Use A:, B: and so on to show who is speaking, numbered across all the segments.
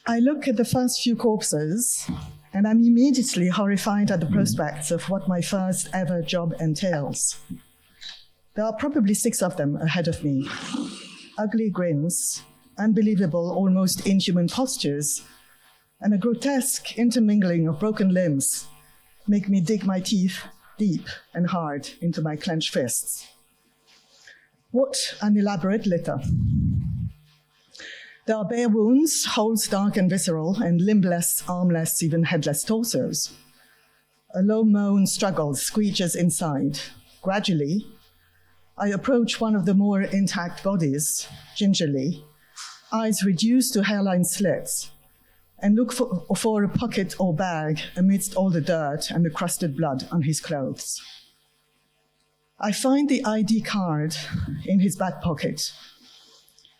A: I look at the first few corpses, and I'm immediately horrified at the prospects of what my first ever job entails. There are probably 6 of them ahead of me. Ugly grins, unbelievable, almost inhuman postures, and a grotesque intermingling of broken limbs make me dig my teeth deep and hard into my clenched fists. What an elaborate litter. There are bare wounds, holes dark and visceral, and limbless, armless, even headless torsos. A low moan struggles, screeches inside. Gradually, I approach one of the more intact bodies, gingerly, eyes reduced to hairline slits, and look for a pocket or bag amidst all the dirt and the crusted blood on his clothes. I find the ID card in his back pocket,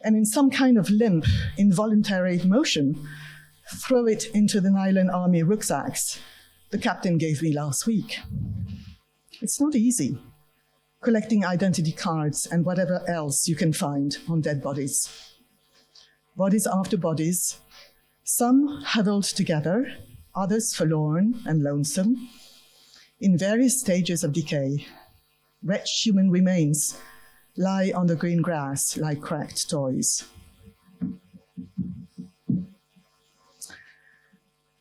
A: and in some kind of limp, involuntary motion, throw it into the nylon army rucksacks the captain gave me last week. It's not easy, collecting identity cards and whatever else you can find on dead bodies. Bodies after bodies, some huddled together, others forlorn and lonesome, in various stages of decay. Wretched human remains lie on the green grass like cracked toys.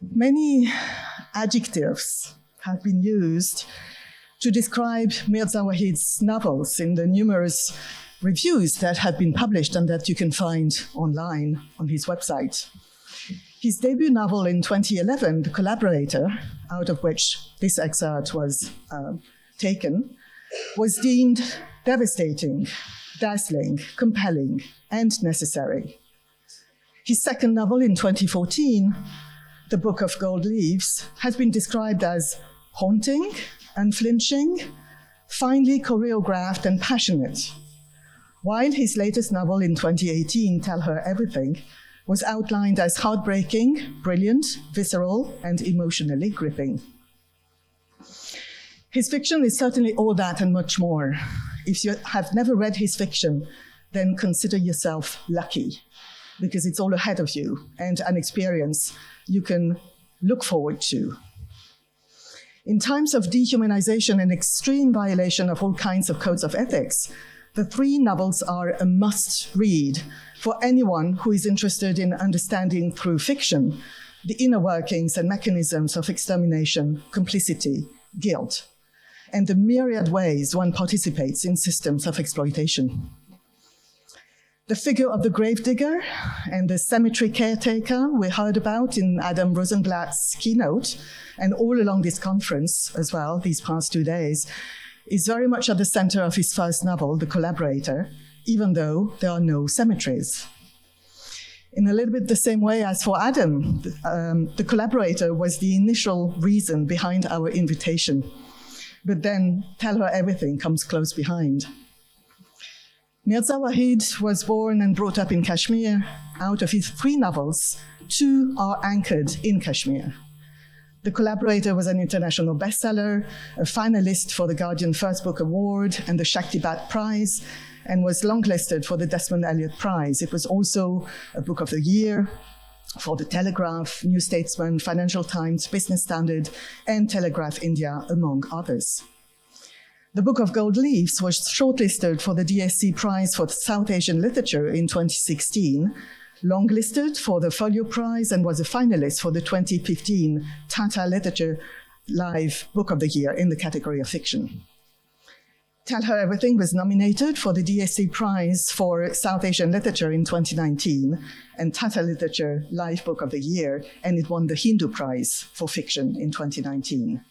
A: Many adjectives have been used to describe Mirza Waheed's novels in the numerous reviews that have been published and that you can find online on his website. His debut novel in 2011, The Collaborator, out of which this excerpt was taken, was deemed devastating, dazzling, compelling, and necessary. His second novel in 2014, The Book of Gold Leaves, has been described as haunting, unflinching, finely choreographed, and passionate, while his latest novel in 2018, Tell Her Everything, was outlined as heartbreaking, brilliant, visceral, and emotionally gripping. His fiction is certainly all that and much more. If you have never read his fiction, then consider yourself lucky, because it's all ahead of you and an experience you can look forward to. In times of dehumanization and extreme violation of all kinds of codes of ethics, the 3 novels are a must-read for anyone who is interested in understanding through fiction the inner workings and mechanisms of extermination, complicity, guilt, and the myriad ways one participates in systems of exploitation. The figure of the gravedigger and the cemetery caretaker we heard about in Adam Rosenblatt's Keynote, and all along this conference as well, these past 2 days, is very much at the center of his first novel, The Collaborator, even though there are no cemeteries. In a little bit the same way as for Adam, The Collaborator was the initial reason behind our invitation. But then Tell Her Everything comes close behind. Mirza Waheed was born and brought up in Kashmir. Out of his 3 novels, 2 are anchored in Kashmir. The Collaborator was an international bestseller, a finalist for the Guardian First Book Award and the Shakti Bhatt Prize, and was longlisted for the Desmond Elliott Prize. It was also a Book of the Year for The Telegraph, New Statesman, Financial Times, Business Standard, and Telegraph India, among others. The Book of Gold Leaves was shortlisted for the DSC Prize for South Asian Literature in 2016, longlisted for the Folio Prize, and was a finalist for the 2015 Tata Literature Live Book of the Year in the category of fiction. Tell Her Everything was nominated for the DSC Prize for South Asian Literature in 2019 and Tata Literature Live Book of the Year, and it won the Hindu Prize for Fiction in 2019.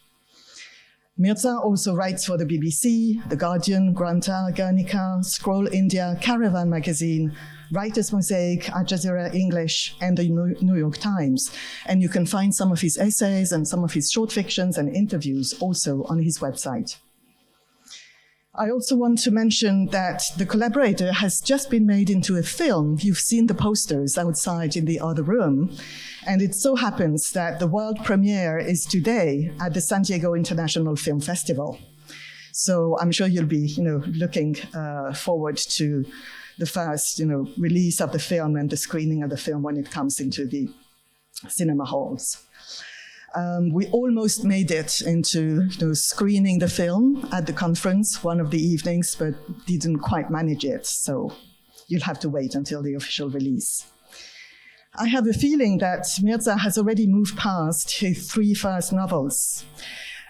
A: Mirza also writes for the BBC, The Guardian, Granta, Guernica, Scroll India, Caravan Magazine, Writers Mosaic, Al Jazeera English, and the New York Times. And you can find some of his essays and some of his short fictions and interviews also on his website. I also want to mention that The Collaborator has just been made into a film. You've seen the posters outside in the other room. And it so happens that the world premiere is today at the San Diego International Film Festival. So I'm sure you'll be, looking forward to the first, release of the film and the screening of the film when it comes into the cinema halls. We almost made it into screening the film at the conference one of the evenings, but didn't quite manage it. So you'll have to wait until the official release. I have a feeling that Mirza has already moved past his 3 first novels,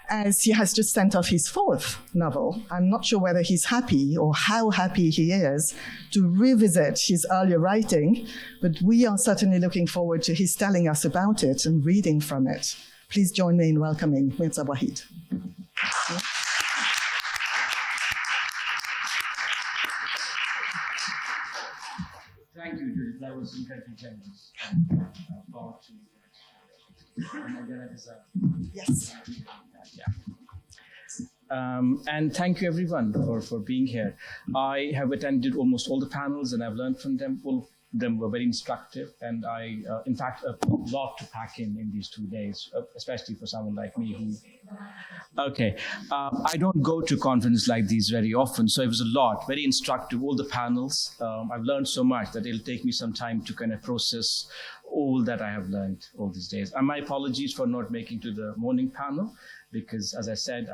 A: as he has just sent off his 4th novel. I'm not sure whether he's happy or how happy he is to revisit his earlier writing, but we are certainly looking forward to his telling us about it and reading from it. Please join me in welcoming Mirza Waheed.
B: Thank you, Judith. That was incredibly generous.
A: Yes.
B: And thank you, everyone, for being here. I have attended almost all the panels, and I've learned from them. All of them were very instructive, and I, in fact, a lot to pack in these 2 days, especially for someone like me who... Okay, I don't go to conferences like these very often, so it was a lot, very instructive, all the panels. I've learned so much that it'll take me some time to kind of process all that I have learned all these days. And my apologies for not making to the morning panel, because as I said,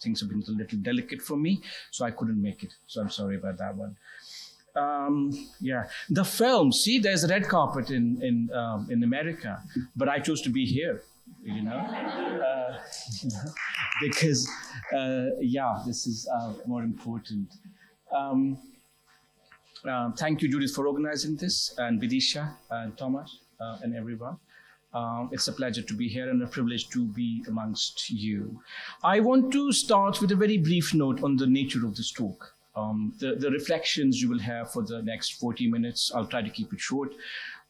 B: things have been a little delicate for me, so I couldn't make it. So I'm sorry about that one. Yeah, the film, see, there's a red carpet in America, but I chose to be here, because, yeah, this is more important. Thank you, Judith, for organizing this, and Bidisha, and Thomas, and everyone. It's a pleasure to be here and a privilege to be amongst you. I want to start with a very brief note on the nature of this talk. The reflections you will have for the next 40 minutes, I'll try to keep it short,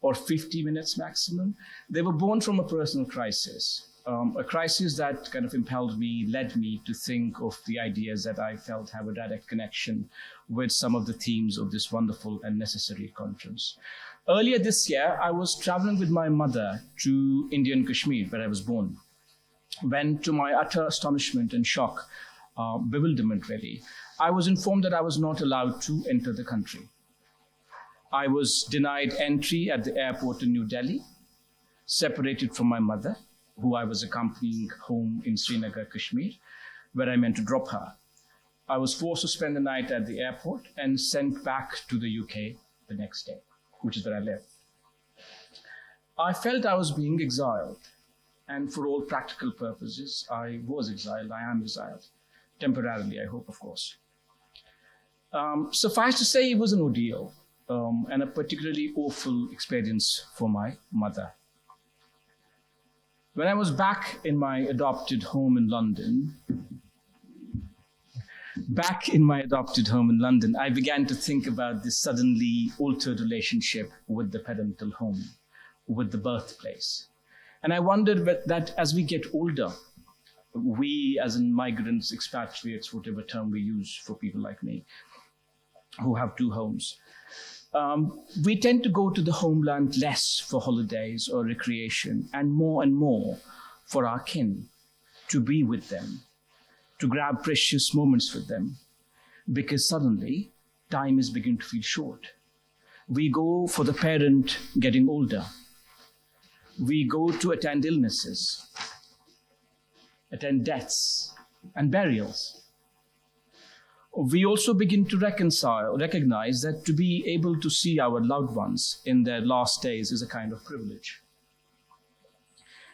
B: or 50 minutes maximum. They were born from a personal crisis, a crisis that kind of impelled me, led me to think of the ideas that I felt have a direct connection with some of the themes of this wonderful and necessary conference. Earlier this year, I was traveling with my mother to Indian Kashmir, where I was born, when to my utter astonishment and shock, bewilderment really, I was informed that I was not allowed to enter the country. I was denied entry at the airport in New Delhi, separated from my mother, who I was accompanying home in Srinagar, Kashmir, where I meant to drop her. I was forced to spend the night at the airport and sent back to the UK the next day, which is where I live. I felt I was being exiled, and for all practical purposes, I was exiled, I am exiled. Temporarily, I hope, of course. Suffice to say, it was an ordeal and a particularly awful experience for my mother. When I was back in my adopted home in London, I began to think about this suddenly altered relationship with the parental home, with the birthplace. And I wondered that as we get older, we as in migrants, expatriates, whatever term we use for people like me, who have 2 homes, we tend to go to the homeland less for holidays or recreation and more for our kin, to be with them, to grab precious moments with them, because suddenly time is beginning to feel short. We go for the parent getting older. We go to attend illnesses, attend deaths and burials. We also begin to recognize that to be able to see our loved ones in their last days is a kind of privilege,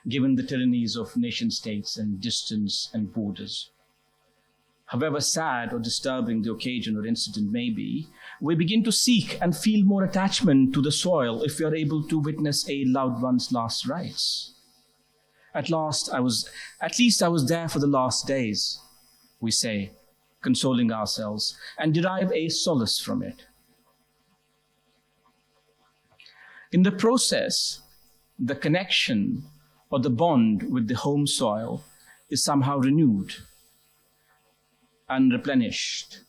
B: given the tyrannies of nation states and distance and borders. However sad or disturbing the occasion or incident may be, we begin to seek and feel more attachment to the soil if we are able to witness a loved one's last rites. At least I was there for the last days, we say, consoling ourselves, and derive a solace from it. In the process, the connection or the bond with the home soil is somehow renewed and replenished.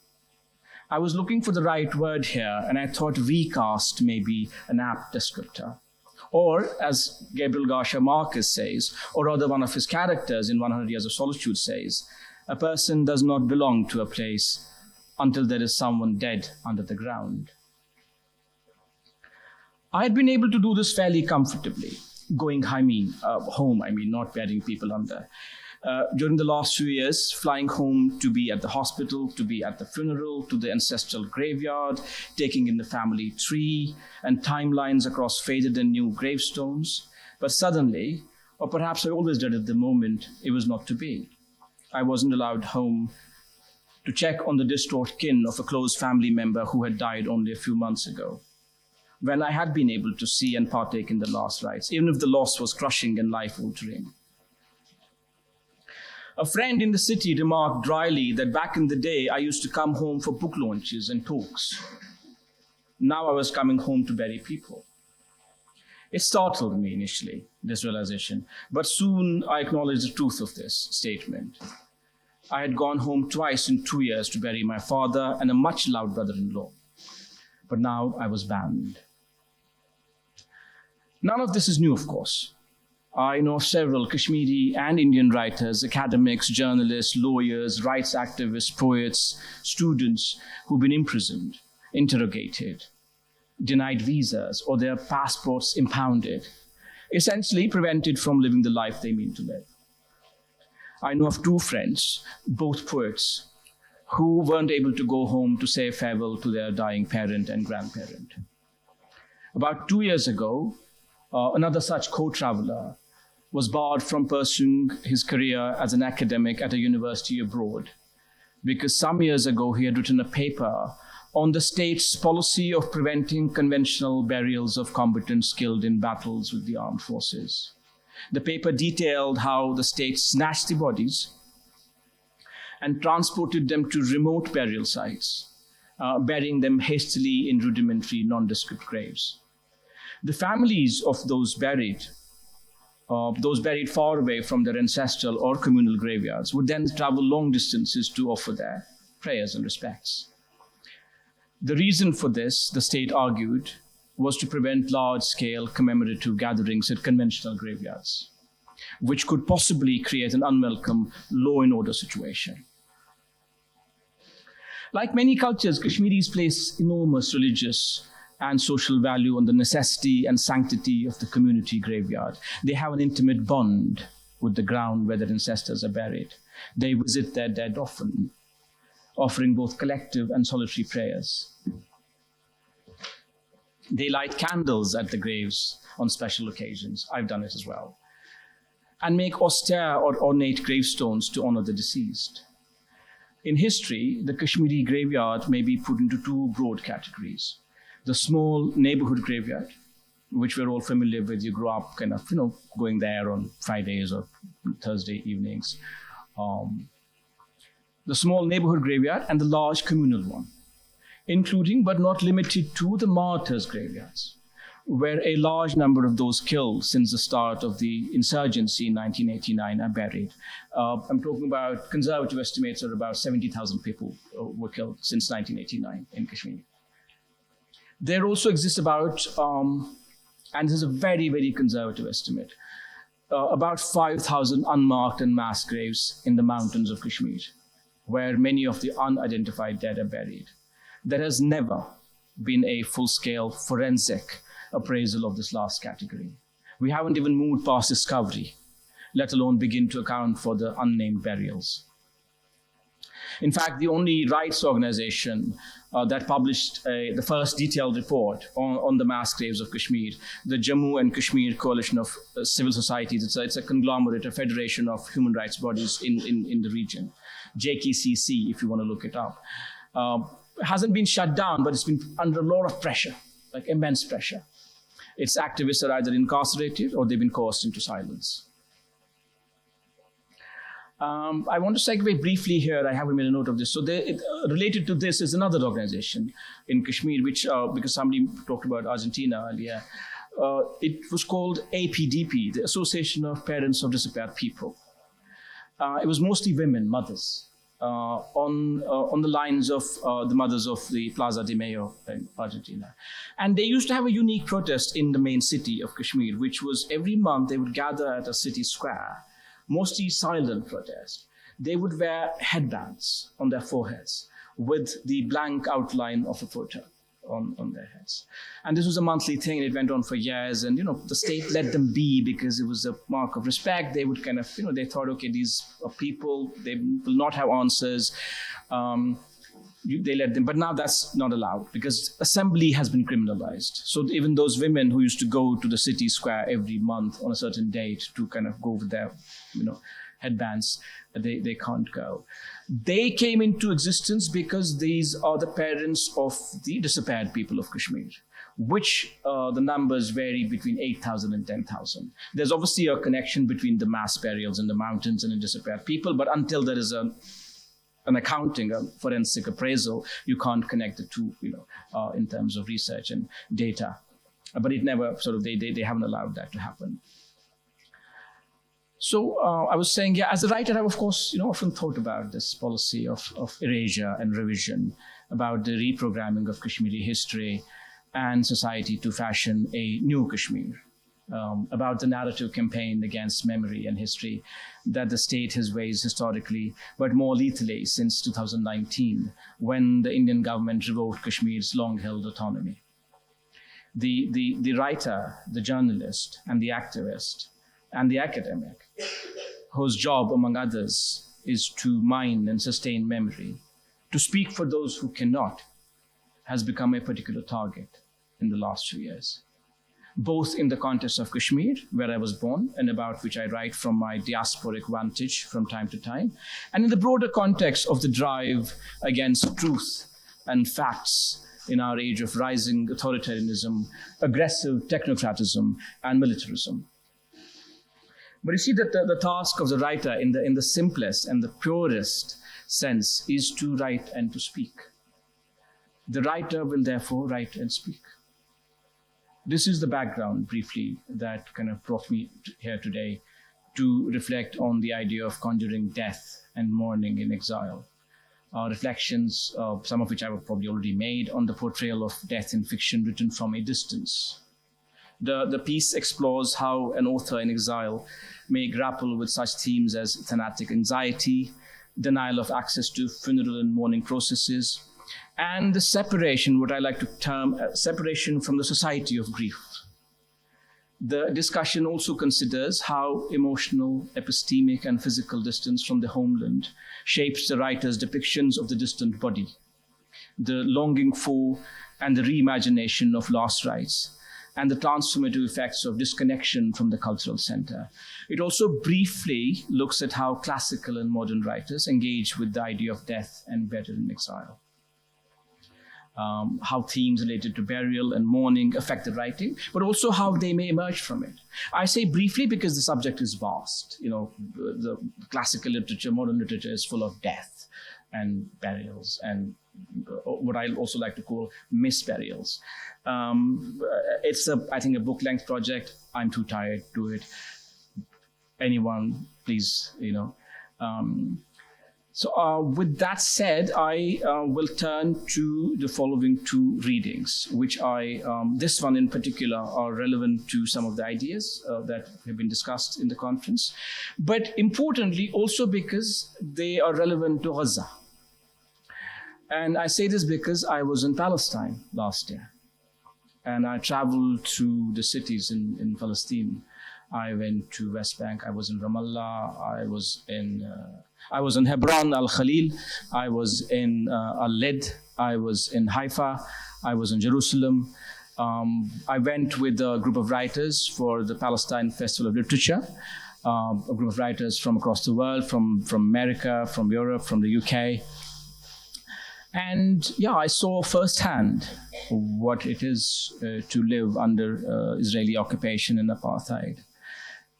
B: I was looking for the right word here, and I thought recast may be an apt descriptor. Or, as Gabriel Garcia Marquez says, or rather one of his characters in 100 Years of Solitude says, a person does not belong to a place until there is someone dead under the ground. I had been able to do this fairly comfortably, going home, not burying people under. During the last few years, flying home to be at the hospital, to be at the funeral, to the ancestral graveyard, taking in the family tree, and timelines across faded and new gravestones. But suddenly, or perhaps I always did at the moment, it was not to be. I wasn't allowed home to check on the distraught kin of a close family member who had died only a few months ago, when I had been able to see and partake in the last rites, even if the loss was crushing and life-altering. A friend in the city remarked dryly that back in the day, I used to come home for book launches and talks. Now I was coming home to bury people. It startled me initially, this realization, but soon I acknowledged the truth of this statement. I had gone home twice in 2 years to bury my father and a much-loved brother-in-law, but now I was banned. None of this is new, of course. I know of several Kashmiri and Indian writers, academics, journalists, lawyers, rights activists, poets, students who've been imprisoned, interrogated, denied visas, or their passports impounded, essentially prevented from living the life they mean to live. I know of 2 friends, both poets, who weren't able to go home to say farewell to their dying parent and grandparent. About 2 years ago, another such co-traveler was barred from pursuing his career as an academic at a university abroad because some years ago he had written a paper on the state's policy of preventing conventional burials of combatants killed in battles with the armed forces. The paper detailed how the state snatched the bodies and transported them to remote burial sites, burying them hastily in rudimentary, nondescript graves. The families of those buried far away from their ancestral or communal graveyards would then travel long distances to offer their prayers and respects. The reason for this, the state argued, was to prevent large-scale commemorative gatherings at conventional graveyards, which could possibly create an unwelcome law and order situation. Like many cultures, Kashmiris place enormous religious and social value on the necessity and sanctity of the community graveyard. They have an intimate bond with the ground where their ancestors are buried. They visit their dead often, offering both collective and solitary prayers. They light candles at the graves on special occasions. I've done it as well. And make austere or ornate gravestones to honor the deceased. In history, the Kashmiri graveyard may be put into 2 broad categories. The small neighborhood graveyard, which we're all familiar with. You grew up going there on Fridays or Thursday evenings. The small neighborhood graveyard and the large communal one, including but not limited to the martyrs' graveyards, where a large number of those killed since the start of the insurgency in 1989 are buried. I'm talking about, conservative estimates are about 70,000 people were killed since 1989 in Kashmir. There also exists about, and this is a very, very conservative estimate, about 5,000 unmarked and mass graves in the mountains of Kashmir, where many of the unidentified dead are buried. There has never been a full-scale forensic appraisal of this last category. We haven't even moved past discovery, let alone begin to account for the unnamed burials. In fact, the only rights organization that published the first detailed report on the mass graves of Kashmir, the Jammu and Kashmir Coalition of Civil Societies, it's a conglomerate, a federation of human rights bodies in the region, JKCC, if you want to look it up. Hasn't been shut down, but it's been under a lot of pressure, like immense pressure. Its activists are either incarcerated or they've been coerced into silence. I want to segue briefly here. I haven't made a note of this. So related to this is another organization in Kashmir, which, because somebody talked about Argentina earlier, it was called APDP, the Association of Parents of Disappeared People. It was mostly women, mothers, on the lines of the mothers of the Plaza de Mayo in Argentina. And they used to have a unique protest in the main city of Kashmir, which was every month they would gather at a city square, mostly silent protest. They would wear headbands on their foreheads with the blank outline of a photo on their heads. And this was a monthly thing, and it went on for years. And, the state let them be because it was a mark of respect. They would kind of, they thought, okay, these are people, they will not have answers. They let them, but now that's not allowed because assembly has been criminalized. So even those women who used to go to the city square every month on a certain date to kind of go with their, headbands, they can't go. They came into existence because these are the parents of the disappeared people of Kashmir, which the numbers vary between 8,000 and 10,000. There's obviously a connection between the mass burials in the mountains and the disappeared people, but until there is an accounting, a forensic appraisal, you can't connect the two, in terms of research and data. But it never they haven't allowed that to happen. So I was saying, as a writer, I've of course, often thought about this policy of erasure and revision, about the reprogramming of Kashmiri history and society to fashion a new Kashmir. About the narrative campaign against memory and history that the state has waged historically, but more lethally since 2019, when the Indian government revoked Kashmir's long-held autonomy. The writer, the journalist, and the activist, and the academic, whose job, among others, is to mine and sustain memory, to speak for those who cannot, has become a particular target in the last few years. Both in the context of Kashmir, where I was born, and about which I write from my diasporic vantage from time to time, and in the broader context of the drive against truth and facts in our age of rising authoritarianism, aggressive technocratism, and militarism. But you see that the task of the writer in the simplest and the purest sense is to write and to speak. The writer will therefore write and speak. This is the background, briefly, that kind of brought me here today to reflect on the idea of conjuring death and mourning in exile. Reflections, some of which I have probably already made, on the portrayal of death in fiction written from a distance. The piece explores how an author in exile may grapple with such themes as Thanatic anxiety, denial of access to funeral and mourning processes, and the separation, what I like to term separation from the society of grief. The discussion also considers how emotional, epistemic, and physical distance from the homeland shapes the writer's depictions of the distant body, the longing for and the reimagination of lost rights, and the transformative effects of disconnection from the cultural center. It also briefly looks at how classical and modern writers engage with the idea of death and burial in exile. How themes related to burial and mourning affect the writing, but also how they may emerge from it. I say briefly because the subject is vast. The classical literature, modern literature is full of death and burials and what I also like to call misburials. It's I think a book-length project. I'm too tired to do it. Anyone, please, So with that said, I will turn to the following two readings, which this one in particular, are relevant to some of the ideas that have been discussed in the conference, but importantly also because they are relevant to Gaza. And I say this because I was in Palestine last year, and I traveled to the cities in Palestine. I went to West Bank, I was in Ramallah, I was in Hebron, Al-Khalil, I was in Al-Lid, I was in Haifa, I was in Jerusalem. I went with a group of writers for the Palestine Festival of Literature, a group of writers from across the world, from America, from Europe, from the UK. And I saw firsthand what it is to live under Israeli occupation and apartheid.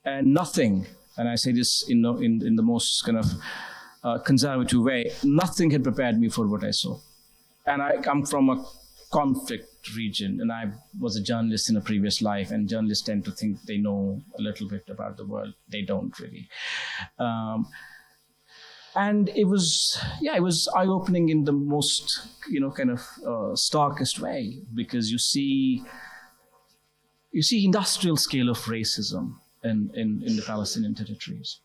B: And nothing, and I say this in the most kind of conservative way, nothing had prepared me for what I saw. And I come from a conflict region, and I was a journalist in a previous life, and journalists tend to think they know a little bit about the world. They don't really. And it was eye-opening in the most, starkest way, because you see industrial scale of racism in the Palestinian territories.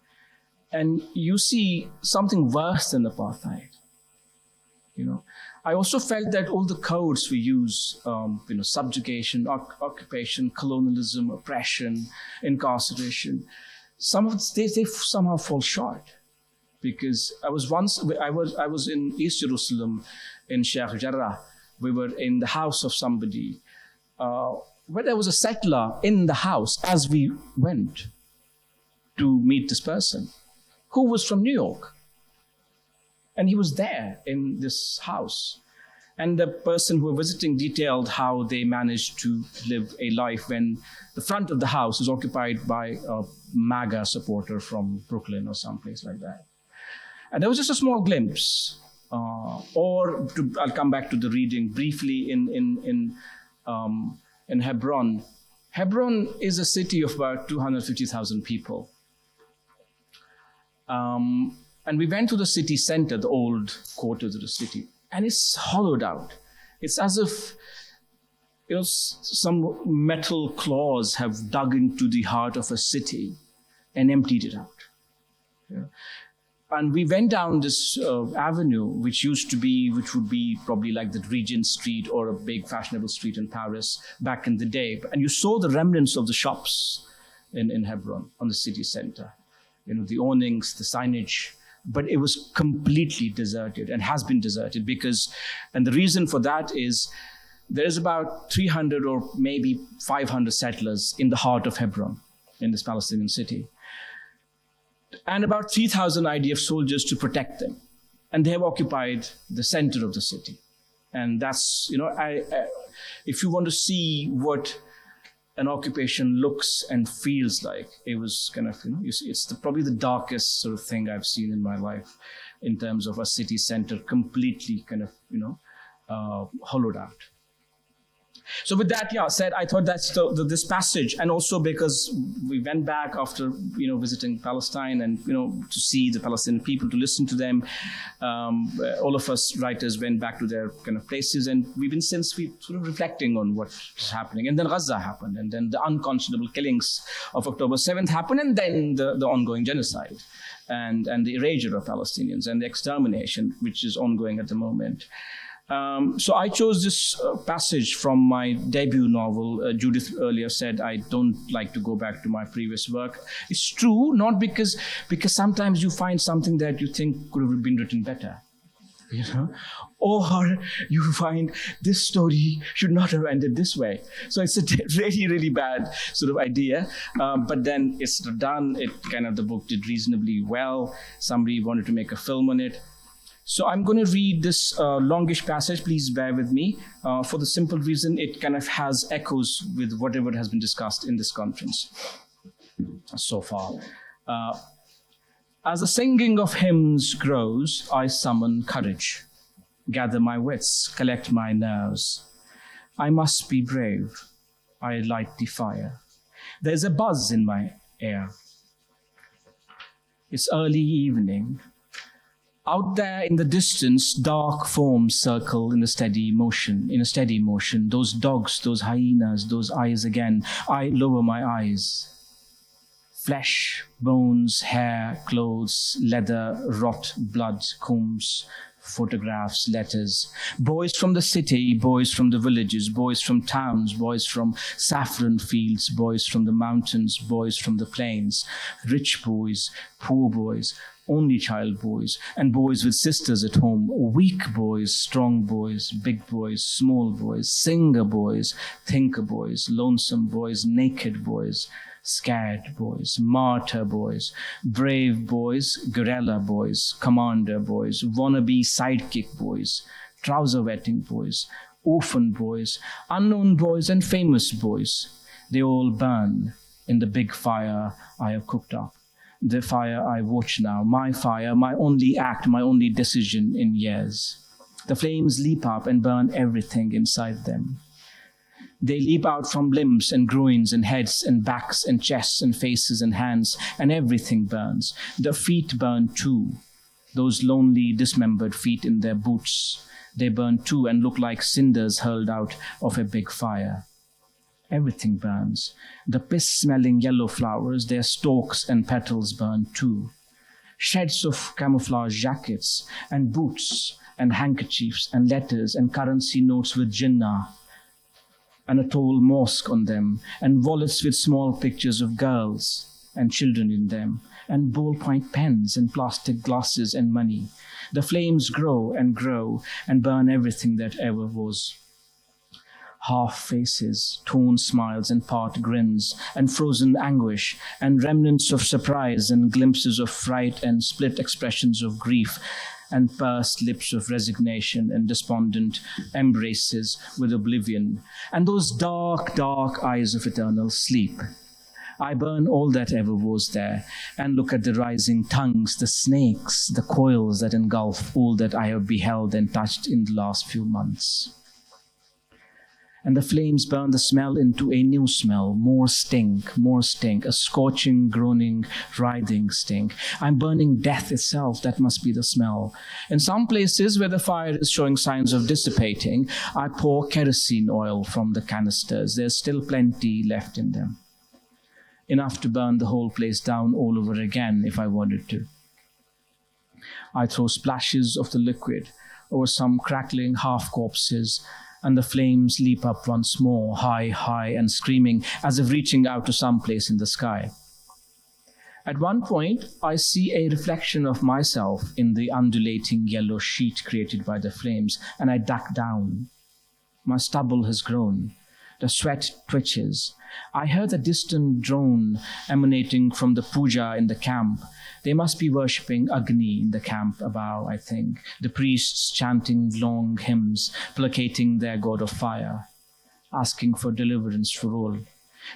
B: And you see something worse than apartheid. I also felt that all the codes we use, subjugation, occupation, colonialism, oppression, incarceration, some of they somehow fall short. Because I was in East Jerusalem, in Sheikh Jarrah. We were in the house of somebody, where there was a settler in the house as we went to meet this person, who was from New York. And he was there in this house. And the person who were visiting detailed how they managed to live a life when the front of the house is occupied by a MAGA supporter from Brooklyn or someplace like that. And there was just a small glimpse. I'll come back to the reading briefly in Hebron. Hebron is a city of about 250,000 people. And we went to the city center, the old quarters of the city, and it's hollowed out. It's as if some metal claws have dug into the heart of a city and emptied it out. Yeah. And we went down this avenue, which would be probably like the Regent Street or a big fashionable street in Paris back in the day. And you saw the remnants of the shops in Hebron on the city center. The awnings, the signage, but it was completely deserted and has been deserted and the reason for that is there's about 300 or maybe 500 settlers in the heart of Hebron, in this Palestinian city. And about 3,000 IDF soldiers to protect them. And they have occupied the center of the city. And that's, if you want to see what an occupation looks and feels like, it was kind of, it's probably the darkest sort of thing I've seen in my life in terms of a city center completely kind of, hollowed out. So with that, said, I thought that's this passage, and also because we went back after, visiting Palestine and, to see the Palestinian people, to listen to them. All of us writers went back to their kind of places, and we've been sort of reflecting on what is happening. And then Gaza happened, and then the unconscionable killings of October 7th happened, and then the ongoing genocide and the erasure of Palestinians and the extermination, which is ongoing at the moment. So I chose this passage from my debut novel. Judith earlier said, I don't like to go back to my previous work. It's true, not because sometimes you find something that you think could have been written better, or you find this story should not have ended this way. So it's a really, really bad sort of idea. But then it's done. The book did reasonably well. Somebody wanted to make a film on it. So I'm going to read this longish passage. Please bear with me for the simple reason it kind of has echoes with whatever has been discussed in this conference so far. As the singing of hymns grows, I summon courage, gather my wits, collect my nerves. I must be brave. I light the fire. There's a buzz in my air. It's early evening. Out there in the distance, dark forms circle in a steady motion. Those dogs, those hyenas, those eyes again. I lower my eyes. Flesh, bones, hair, clothes, leather, rot, blood, combs, photographs, letters. Boys from the city, boys from the villages, boys from towns, boys from saffron fields, boys from the mountains, boys from the plains. Rich boys, poor boys, only child boys, and boys with sisters at home, weak boys, strong boys, big boys, small boys, singer boys, thinker boys, lonesome boys, naked boys, scared boys, martyr boys, brave boys, guerrilla boys, commander boys, wannabe sidekick boys, trouser wetting boys, orphan boys, unknown boys, and famous boys. They all burn in the big fire I have cooked up. The fire I watch now, my fire, my only act, my only decision in years. The flames leap up and burn everything inside them. They leap out from limbs and groins and heads and backs and chests and faces and hands, and everything burns. The feet burn too. Those lonely, dismembered feet in their boots, they burn too and look like cinders hurled out of a big fire. Everything burns. The piss-smelling yellow flowers, their stalks and petals burn too. Shreds of camouflage jackets and boots and handkerchiefs and letters and currency notes with Jinnah and a tall mosque on them, and wallets with small pictures of girls and children in them, and ballpoint pens and plastic glasses and money. The flames grow and burn everything that ever was. Half faces, torn smiles and part grins, and frozen anguish, and remnants of surprise, and glimpses of fright, and split expressions of grief, and pursed lips of resignation, and despondent embraces with oblivion, and those dark, dark eyes of eternal sleep. I burn all that ever was there, and look at the rising tongues, the snakes, the coils that engulf all that I have beheld and touched in the last few months. And the flames burn the smell into a new smell, more stink, a scorching, groaning, writhing stink. I'm burning death itself, that must be the smell. In some places where the fire is showing signs of dissipating, I pour kerosene oil from the canisters. There's still plenty left in them. Enough to burn the whole place down all over again if I wanted to. I throw splashes of the liquid over some crackling half-corpses, and the flames leap up once more, high, high, and screaming, as if reaching out to some place in the sky. At one point, I see a reflection of myself in the undulating yellow sheet created by the flames, and I duck down. My stubble has grown. The sweat twitches. I heard a distant drone emanating from the puja in the camp. They must be worshipping Agni in the camp above, I think. The priests chanting long hymns, placating their god of fire, asking for deliverance for all.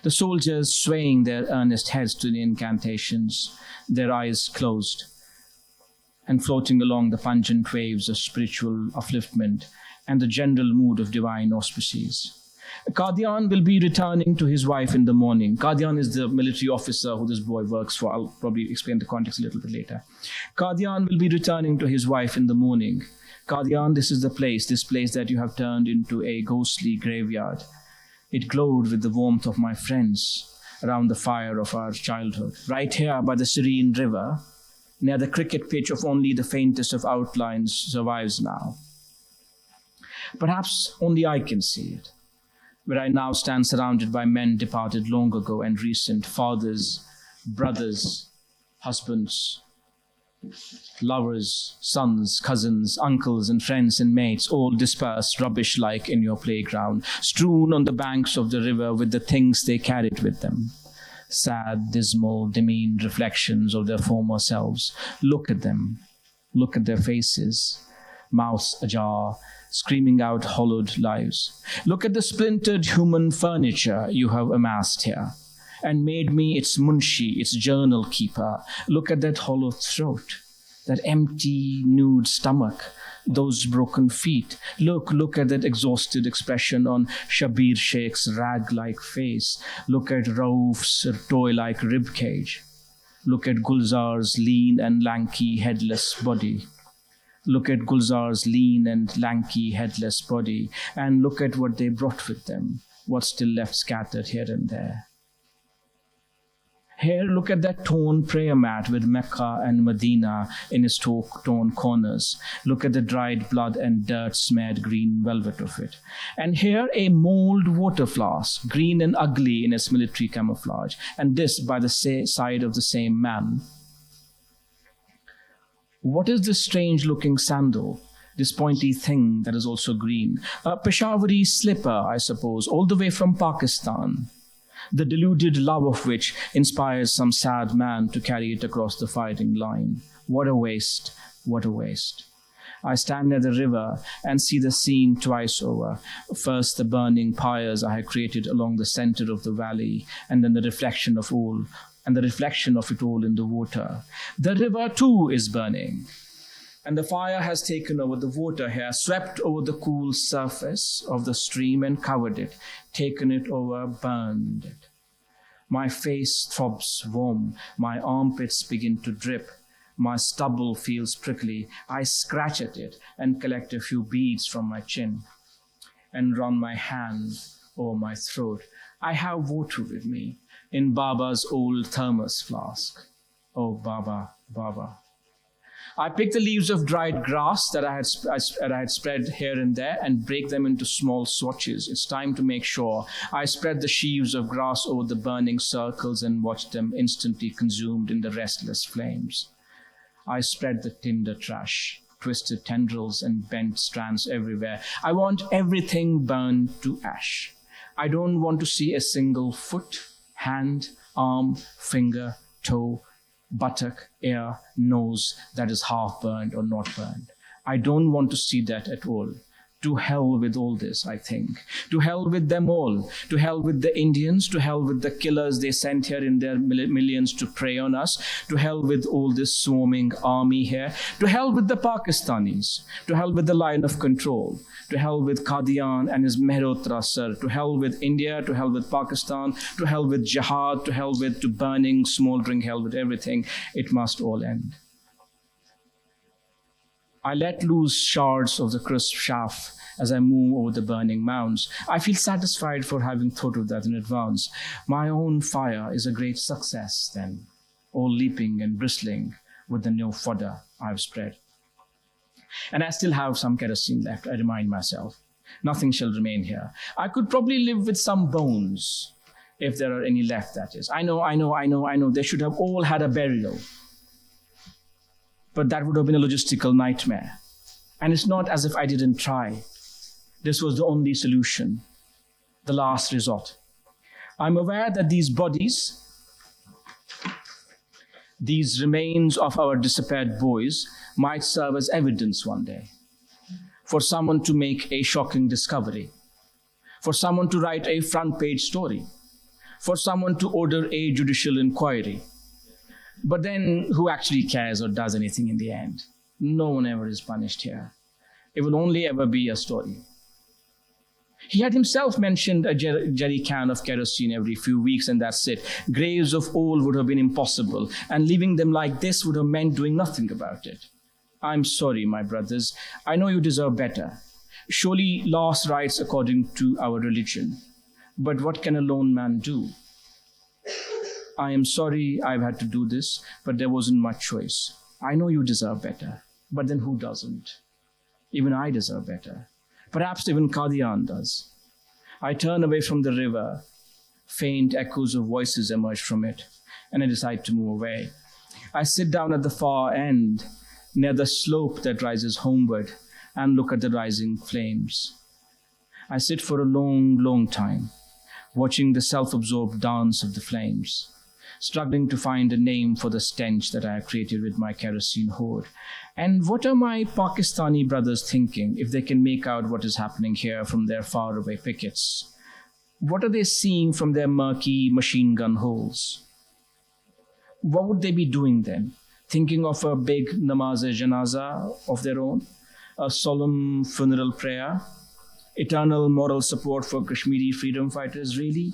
B: The soldiers swaying their earnest heads to the incantations, their eyes closed, and floating along the pungent waves of spiritual upliftment and the general mood of divine auspices. Qadian will be returning to his wife in the morning. Qadian is the military officer who this boy works for. I'll probably explain the context a little bit later. Qadian will be returning to his wife in the morning. Qadian, this is the place, this place that you have turned into a ghostly graveyard. It glowed with the warmth of my friends around the fire of our childhood. Right here by the serene river, near the cricket pitch of only the faintest of outlines survives now. Perhaps only I can see it, where I now stand surrounded by men departed long ago and recent, fathers, brothers, husbands, lovers, sons, cousins, uncles, and friends and mates, all dispersed rubbish-like in your playground, strewn on the banks of the river with the things they carried with them. Sad, dismal, demeaned reflections of their former selves. Look at them. Look at their faces, mouths ajar, screaming out hollowed lives. Look at the splintered human furniture you have amassed here and made me its munshi, its journal keeper. Look at that hollow throat, that empty, nude stomach, those broken feet. Look at that exhausted expression on Shabir Sheikh's rag-like face. Look at Rauf's toy-like ribcage. Look at Gulzar's lean and lanky, headless body. Look at Gulzar's lean and lanky, headless body, and look at what they brought with them, what's still left scattered here and there. Here, look at that torn prayer mat with Mecca and Medina in its torn corners. Look at the dried blood and dirt-smeared green velvet of it. And here, a mold water flask, green and ugly in its military camouflage, and this by the side of the same man. What is this strange-looking sandal, this pointy thing that is also green? A Peshawari slipper, I suppose, all the way from Pakistan, the deluded love of which inspires some sad man to carry it across the firing line. What a waste, what a waste. I stand near the river and see the scene twice over. First, the burning pyres I had created along the center of the valley, and then the reflection of it all in the water. The river too is burning, and the fire has taken over the water here, swept over the cool surface of the stream and covered it, taken it over, burned it. My face throbs warm, my armpits begin to drip, my stubble feels prickly. I scratch at it and collect a few beads from my chin and run my hand over my throat. I have water with me in Baba's old thermos flask. Oh, Baba, Baba. I pick the leaves of dried grass that I had spread here and there and break them into small swatches. It's time to make sure. I spread the sheaves of grass over the burning circles and watch them instantly consumed in the restless flames. I spread the tinder trash, twisted tendrils and bent strands everywhere. I want everything burned to ash. I don't want to see a single foot, hand, arm, finger, toe, buttock, ear, nose that is half burned or not burned. I don't want to see that at all. To hell with all this, I think. To hell with them all. To hell with the Indians. To hell with the killers they sent here in their millions to prey on us. To hell with all this swarming army here. To hell with the Pakistanis. To hell with the line of control. To hell with Qadian and his Mehrotra sir. To hell with India. To hell with Pakistan. To hell with jihad. To hell with, to burning, smoldering hell with everything. It must all end. I let loose shards of the crisp chaff as I move over the burning mounds. I feel satisfied for having thought of that in advance. My own fire is a great success then, all leaping and bristling with the new fodder I've spread. And I still have some kerosene left, I remind myself. Nothing shall remain here. I could probably live with some bones, if there are any left, that is. I know. They should have all had a burial. But that would have been a logistical nightmare. And it's not as if I didn't try. This was the only solution, the last resort. I'm aware that these bodies, these remains of our disappeared boys, might serve as evidence one day for someone to make a shocking discovery, for someone to write a front-page story, for someone to order a judicial inquiry. But then who actually cares or does anything in the end? No one ever is punished here. It will only ever be a story. He had himself mentioned a jerry can of kerosene every few weeks, and that's it. Graves of old would have been impossible, and leaving them like this would have meant doing nothing about it. I'm sorry, my brothers. I know you deserve better. Surely last rites according to our religion. But what can a lone man do? I am sorry I've had to do this, but there wasn't much choice. I know you deserve better, but then who doesn't? Even I deserve better. Perhaps even Qadian does. I turn away from the river. Faint echoes of voices emerge from it, and I decide to move away. I sit down at the far end, near the slope that rises homeward, and look at the rising flames. I sit for a long, long time, watching the self-absorbed dance of the flames, struggling to find a name for the stench that I have created with my kerosene hoard. And what are my Pakistani brothers thinking if they can make out what is happening here from their faraway pickets? What are they seeing from their murky machine gun holes? What would they be doing then? Thinking of a big namaz-e-janaza of their own? A solemn funeral prayer? Eternal moral support for Kashmiri freedom fighters, really?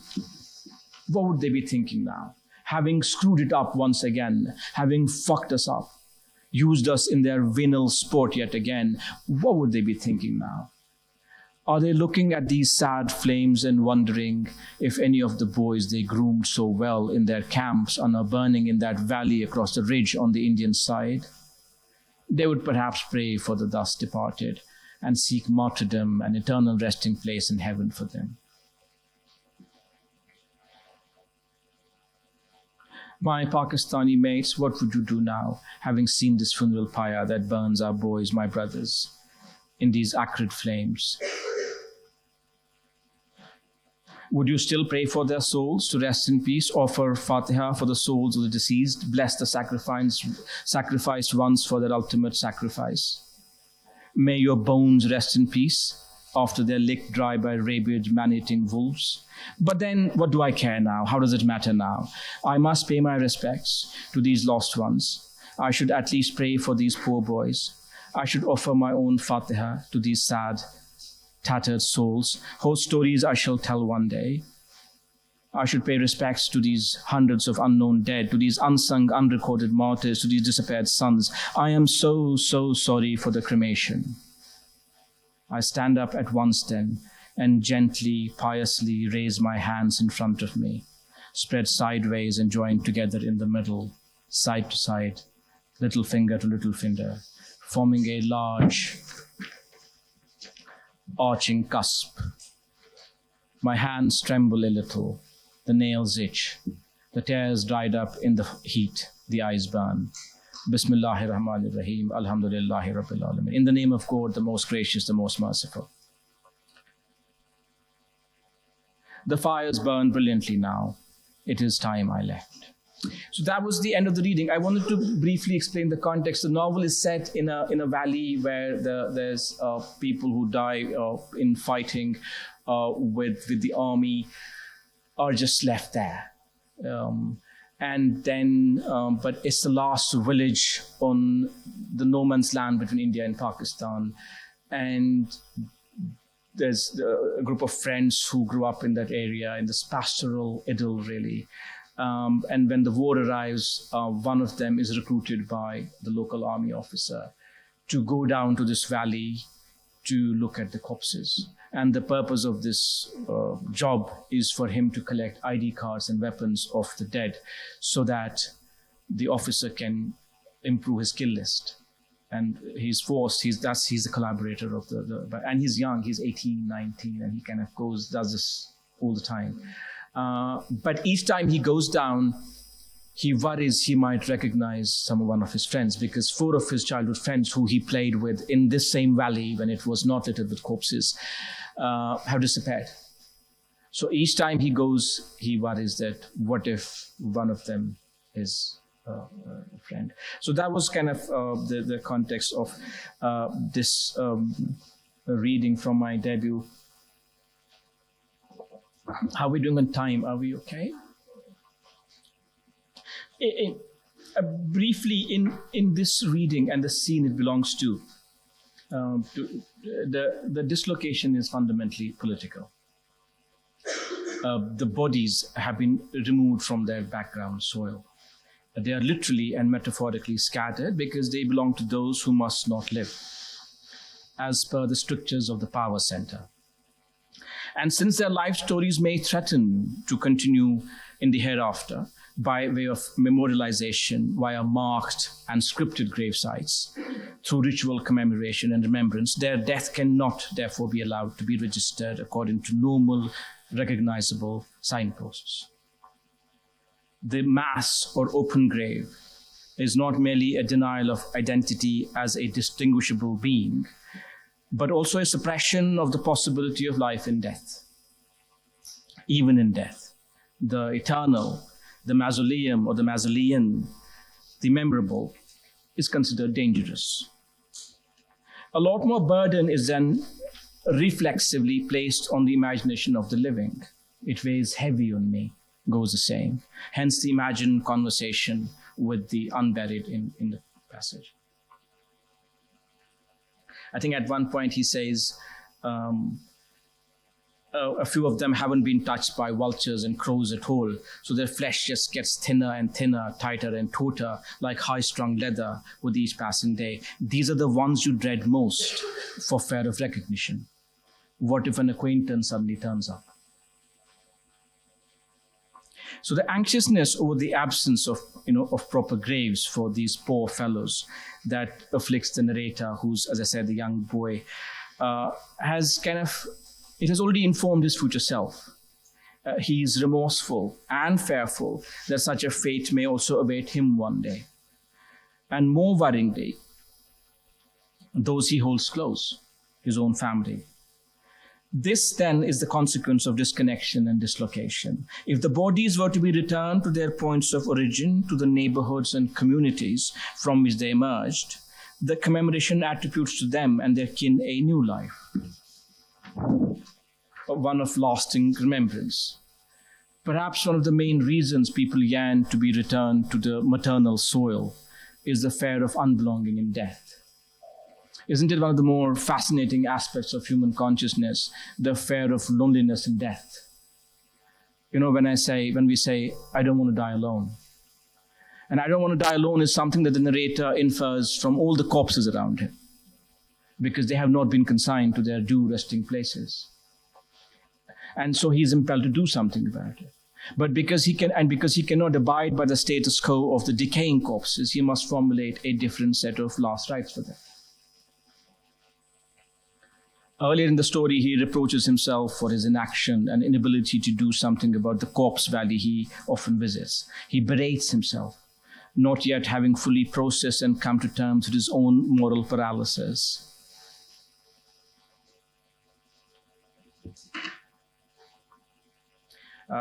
B: What would they be thinking now? Having screwed it up once again, having fucked us up, used us in their venal sport yet again, what would they be thinking now? Are they looking at these sad flames and wondering if any of the boys they groomed so well in their camps are now burning in that valley across the ridge on the Indian side? They would perhaps pray for the thus departed and seek martyrdom and eternal resting place in heaven for them. My Pakistani mates, what would you do now, having seen this funeral pyre that burns our boys, my brothers, in these acrid flames? Would you still pray for their souls to rest in peace, offer Fatiha for the souls of the deceased, bless the sacrificed ones for their ultimate sacrifice? May your bones rest in peace after they're licked dry by rabid, man-eating wolves. But then, what do I care now? How does it matter now? I must pay my respects to these lost ones. I should at least pray for these poor boys. I should offer my own Fatiha to these sad, tattered souls, whose stories I shall tell one day. I should pay respects to these hundreds of unknown dead, to these unsung, unrecorded martyrs, to these disappeared sons. I am so, so sorry for the cremation. I stand up at once then and gently, piously raise my hands in front of me, spread sideways and joined together in the middle, side to side, little finger to little finger, forming a large arching cusp. My hands tremble a little, the nails itch, the tears dried up in the heat, the eyes burn. Bismillahir Rahmanir Rahim, Alhamdulillahi Rabbil Alamin. In the name of God, the most gracious, the most merciful. The fires burn brilliantly now. It is time I left. So that was the end of the reading. I wanted to briefly explain the context. The novel is set in a valley where there's people who die in fighting with the army are just left there. And then, but it's the last village on the no man's land between India and Pakistan. And there's a group of friends who grew up in that area, in this pastoral idyll, really. And when the war arrives, one of them is recruited by the local army officer to go down to this valley to look at the corpses. And the purpose of this job is for him to collect ID cards and weapons of the dead so that the officer can improve his kill list. And he's forced, he's the collaborator of and he's young, he's 18, 19, and he kind of does this all the time. But each time he goes down, he worries he might recognize one of his friends, because 4 of his childhood friends who he played with in this same valley when it was not littered with corpses have disappeared. So each time he goes, he worries that what if one of them is a friend. So that was kind of the context of this reading from my debut. How are we doing on time? Are we okay? Briefly, in this reading and the scene it belongs to, the dislocation is fundamentally political. The bodies have been removed from their background soil. They are literally and metaphorically scattered because they belong to those who must not live, as per the strictures of the power center. And since their life stories may threaten to continue in the hereafter by way of memorialization via marked and scripted gravesites, through ritual commemoration and remembrance, their death cannot therefore be allowed to be registered according to normal, recognizable signposts. The mass or open grave is not merely a denial of identity as a distinguishable being, but also a suppression of the possibility of life in death. Even in death, the eternal, the mausoleum or the mausolean, the memorable, is considered dangerous. A lot more burden is then reflexively placed on the imagination of the living. It weighs heavy on me, goes the saying. Hence the imagined conversation with the unburied in the passage. I think at one point he says, a few of them haven't been touched by vultures and crows at all, so their flesh just gets thinner and thinner, tighter and tauter, like high-strung leather with each passing day. These are the ones you dread most for fear of recognition. What if an acquaintance suddenly turns up? So the anxiousness over the absence of proper graves for these poor fellows that afflicts the narrator, who's, as I said, the young boy, it has already informed his future self. He is remorseful and fearful that such a fate may also await him one day. And more worryingly, those he holds close, his own family. This then is the consequence of disconnection and dislocation. If the bodies were to be returned to their points of origin, to the neighborhoods and communities from which they emerged, the commemoration attributes to them and their kin a new life, one of lasting remembrance. Perhaps one of the main reasons people yearn to be returned to the maternal soil is the fear of unbelonging in death. Isn't it one of the more fascinating aspects of human consciousness, the fear of loneliness in death? When we say, I don't want to die alone. And I don't want to die alone is something that the narrator infers from all the corpses around him, because they have not been consigned to their due resting places. And so he's impelled to do something about it. But because he cannot abide by the status quo of the decaying corpses, he must formulate a different set of last rites for them. Earlier in the story, he reproaches himself for his inaction and inability to do something about the corpse valley he often visits. He berates himself, not yet having fully processed and come to terms with his own moral paralysis.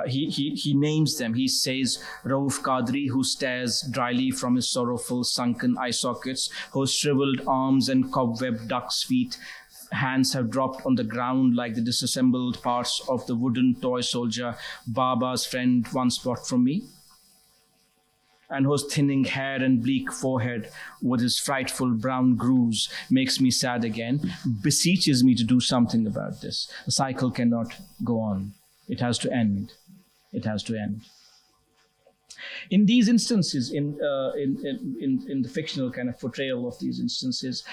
B: He names them. He says, Rauf Qadri, who stares dryly from his sorrowful sunken eye sockets, whose shriveled arms and cobweb duck's feet hands have dropped on the ground like the disassembled parts of the wooden toy soldier Baba's friend once bought from me, and whose thinning hair and bleak forehead with his frightful brown grooves makes me sad again, beseeches me to do something about this. The cycle cannot go on. It has to end. It has to end. In these instances, in the fictional kind of portrayal of these instances,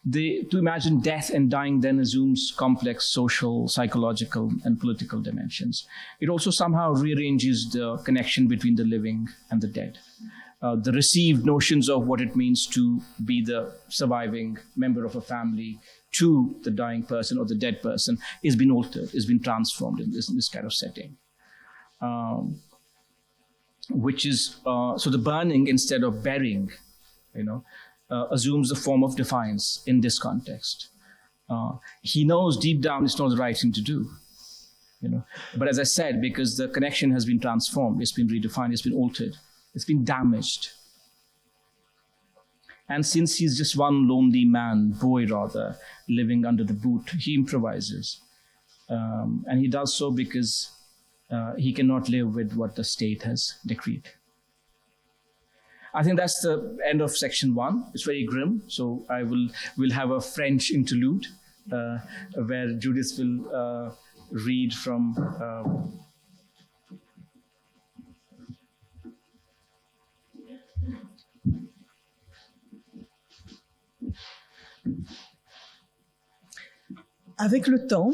B: to imagine death and dying then assumes complex social, psychological, and political dimensions. It also somehow rearranges the connection between the living and the dead. The received notions of what it means to be the surviving member of a family to the dying person or the dead person is been altered, is been transformed in this kind of setting. Which is, so the burning instead of burying, assumes the form of defiance in this context. He knows deep down it's not the right thing to do, But as I said, because the connection has been transformed, it's been redefined, it's been altered, it's been damaged. And since he's just one lonely boy rather, living under the boot, he improvises. And he does so because he cannot live with what the state has decreed. I think that's the end of section 1. It's very grim, so we'll have a French interlude where Judith will read from
A: Avec le temps,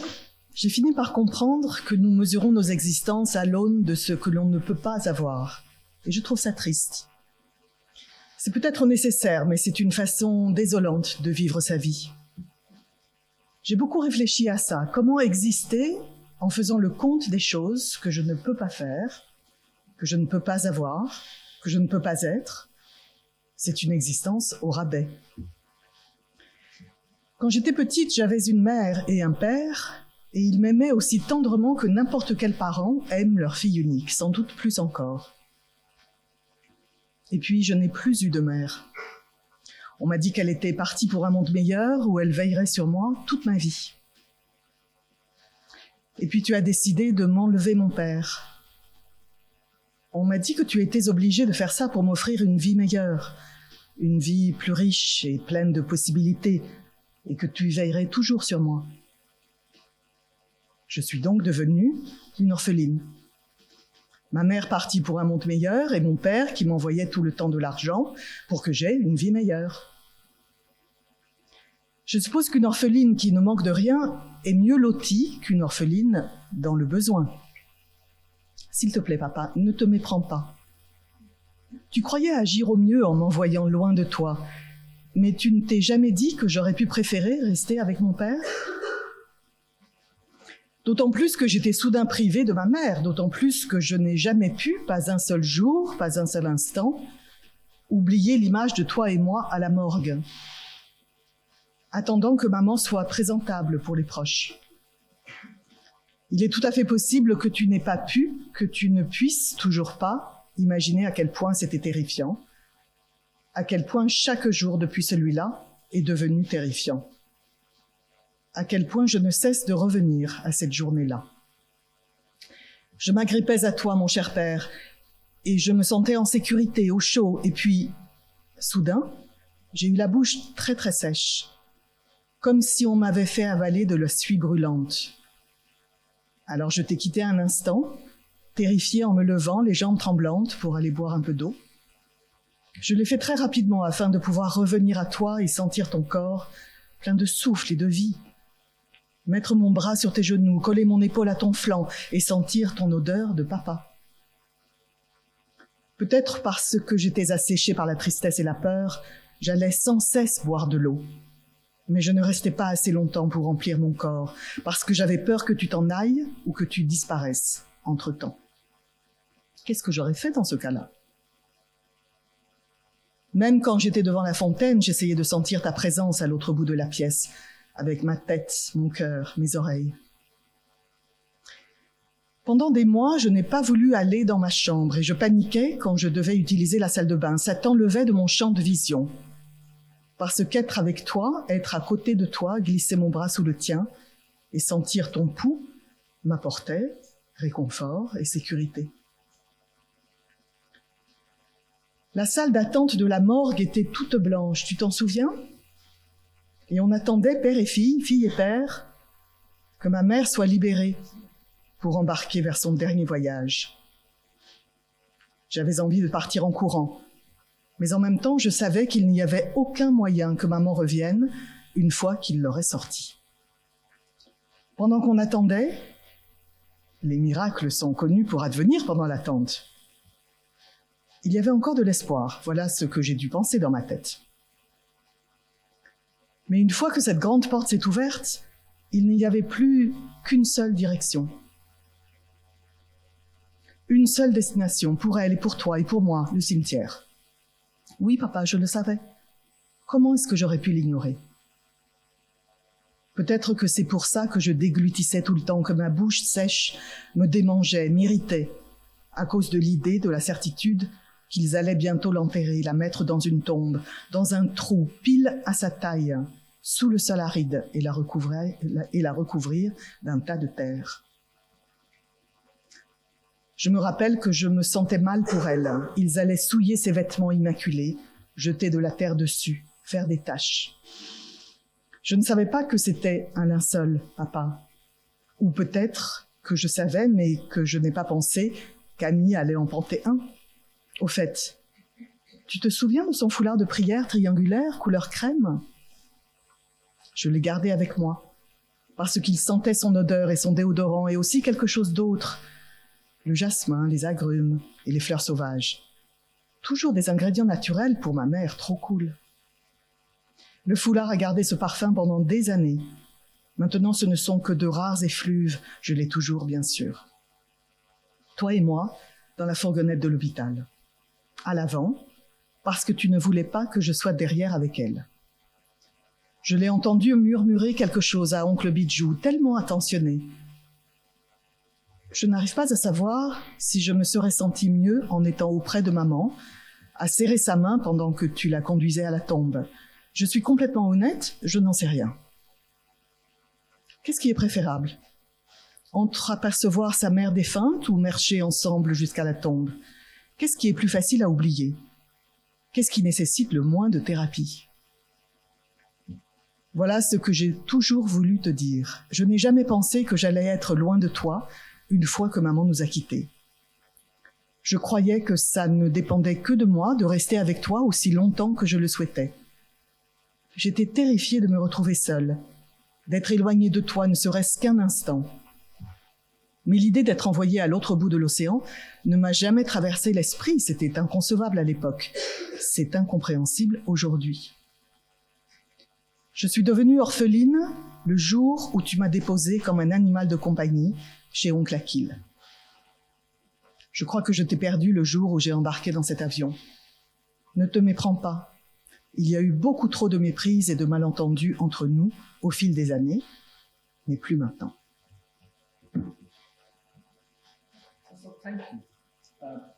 A: j'ai fini par comprendre que nous mesurons nos existences à l'aune de ce que l'on ne peut pas avoir. Et je trouve ça triste. C'est peut-être nécessaire, mais c'est une façon désolante de vivre sa vie. J'ai beaucoup réfléchi à ça. Comment exister en faisant le compte des choses que je ne peux pas faire, que je ne peux pas avoir, que je ne peux pas être? C'est une existence au rabais. Quand j'étais petite, j'avais une mère et un père, et ils m'aimaient aussi tendrement que n'importe quel parent aime leur fille unique, sans doute plus encore. Et puis, je n'ai plus eu de mère. On m'a dit qu'elle était partie pour un monde meilleur, où elle veillerait sur moi toute ma vie. Et puis tu as décidé de m'enlever mon père. On m'a dit que tu étais obligé de faire ça pour m'offrir une vie meilleure, une vie plus riche et pleine de possibilités, et que tu veillerais toujours sur moi. Je suis donc devenue une orpheline. Ma mère partie pour un monde meilleur et mon père qui m'envoyait tout le temps de l'argent pour que j'aie une vie meilleure. Je suppose qu'une orpheline qui ne manque de rien est mieux lotie qu'une orpheline dans le besoin. S'il te plaît, papa, ne te méprends pas. Tu croyais agir au mieux en m'envoyant loin de toi, mais tu ne t'es jamais dit que j'aurais pu préférer rester avec mon père? D'autant plus que j'étais soudain privée de ma mère, d'autant plus que je n'ai jamais pu, pas un seul jour, pas un seul instant, oublier l'image de toi et moi à la morgue, attendant que maman soit présentable pour les proches. Il est tout à fait possible que tu n'aies pas pu, que tu ne puisses toujours pas imaginer à quel point c'était terrifiant, à quel point chaque jour depuis celui-là est devenu terrifiant, à quel point je ne cesse de revenir à cette journée-là. Je m'agrippais à toi, mon cher père, et je me sentais en sécurité, au chaud, et puis, soudain, j'ai eu la bouche très très sèche, comme si on m'avait fait avaler de la suie brûlante. Alors je t'ai quitté un instant, terrifiée en me levant, les jambes tremblantes, pour aller boire un peu d'eau. Je l'ai fait très rapidement afin de pouvoir revenir à toi et sentir ton corps plein de souffle et de vie. Mettre mon bras sur tes genoux, coller mon épaule à ton flanc et sentir ton odeur de papa. Peut-être parce que j'étais asséchée par la tristesse et la peur, j'allais sans cesse boire de l'eau. Mais je ne restais pas assez longtemps pour remplir mon corps, parce que j'avais peur que tu t'en ailles ou que tu disparaisses entre-temps. Qu'est-ce que j'aurais fait dans ce cas-là? Même quand j'étais devant la fontaine, j'essayais de sentir ta présence à l'autre bout de la pièce, avec ma tête, mon cœur, mes oreilles. Pendant des mois, je n'ai pas voulu aller dans ma chambre et je paniquais quand je devais utiliser la salle de bain. Ça t'enlevait de mon champ de vision. Parce qu'être avec toi, être à côté de toi, glisser mon bras sous le tien et sentir ton pouls m'apportait réconfort et sécurité. La salle d'attente de la morgue était toute blanche, tu t'en souviens? Et on attendait père et fille et père, que ma mère soit libérée pour embarquer vers son dernier voyage. J'avais envie de partir en courant, mais en même temps, je savais qu'il n'y avait aucun moyen que maman revienne une fois qu'il l'aurait sortie. Pendant qu'on attendait, les miracles sont connus pour advenir pendant l'attente. Il y avait encore de l'espoir, voilà ce que j'ai dû penser dans ma tête. Mais une fois que cette grande porte s'est ouverte, il n'y avait plus qu'une seule direction. Une seule destination, pour elle et pour toi et pour moi, le cimetière. Oui, papa, je le savais. Comment est-ce que j'aurais pu l'ignorer? Peut-être que c'est pour ça que je déglutissais tout le temps, que ma bouche sèche me démangeait, m'irritait, à cause de l'idée, de la certitude qu'ils allaient bientôt l'enterrer, la mettre dans une tombe, dans un trou, pile à sa taille, sous le sol aride, et la recouvrir d'un tas de terre. Je me rappelle que je me sentais mal pour elle. Ils allaient souiller ses vêtements immaculés, jeter de la terre dessus, faire des taches. Je ne savais pas que c'était un linceul, papa. Ou peut-être que je savais, mais que je n'ai pas pensé qu'Annie allait en porter un. Au fait, tu te souviens de son foulard de prière triangulaire, couleur crème? Je l'ai gardé avec moi, parce qu'il sentait son odeur et son déodorant, et aussi quelque chose d'autre, le jasmin, les agrumes et les fleurs sauvages. Toujours des ingrédients naturels pour ma mère, trop cool. Le foulard a gardé ce parfum pendant des années. Maintenant, ce ne sont que de rares effluves, je l'ai toujours, bien sûr. Toi et moi, dans la fourgonnette de l'hôpital. À l'avant, parce que tu ne voulais pas que je sois derrière avec elle. Je l'ai entendu murmurer quelque chose à oncle Bijou, tellement attentionné. Je n'arrive pas à savoir si je me serais sentie mieux en étant auprès de maman, à serrer sa main pendant que tu la conduisais à la tombe. Je suis complètement honnête, je n'en sais rien. Qu'est-ce qui est préférable? Entreapercevoir sa mère défunte ou marcher ensemble jusqu'à la tombe? Qu'est-ce qui est plus facile à oublier? Qu'est-ce qui nécessite le moins de thérapie? Voilà ce que j'ai toujours voulu te dire. Je n'ai jamais pensé que j'allais être loin de toi une fois que maman nous a quittés. Je croyais que ça ne dépendait que de moi de rester avec toi aussi longtemps que je le souhaitais. J'étais terrifiée de me retrouver seule, d'être éloignée de toi ne serait-ce qu'un instant. Mais l'idée d'être envoyée à l'autre bout de l'océan ne m'a jamais traversé l'esprit, c'était inconcevable à l'époque. C'est incompréhensible aujourd'hui. Je suis devenue orpheline le jour où tu m'as déposée comme un animal de compagnie chez oncle Akil. Je crois que je t'ai perdu le jour où j'ai embarqué dans cet avion. Ne te méprends pas. Il y a eu beaucoup trop de méprises et de malentendus entre nous au fil des années, mais plus maintenant.
B: So, thank you.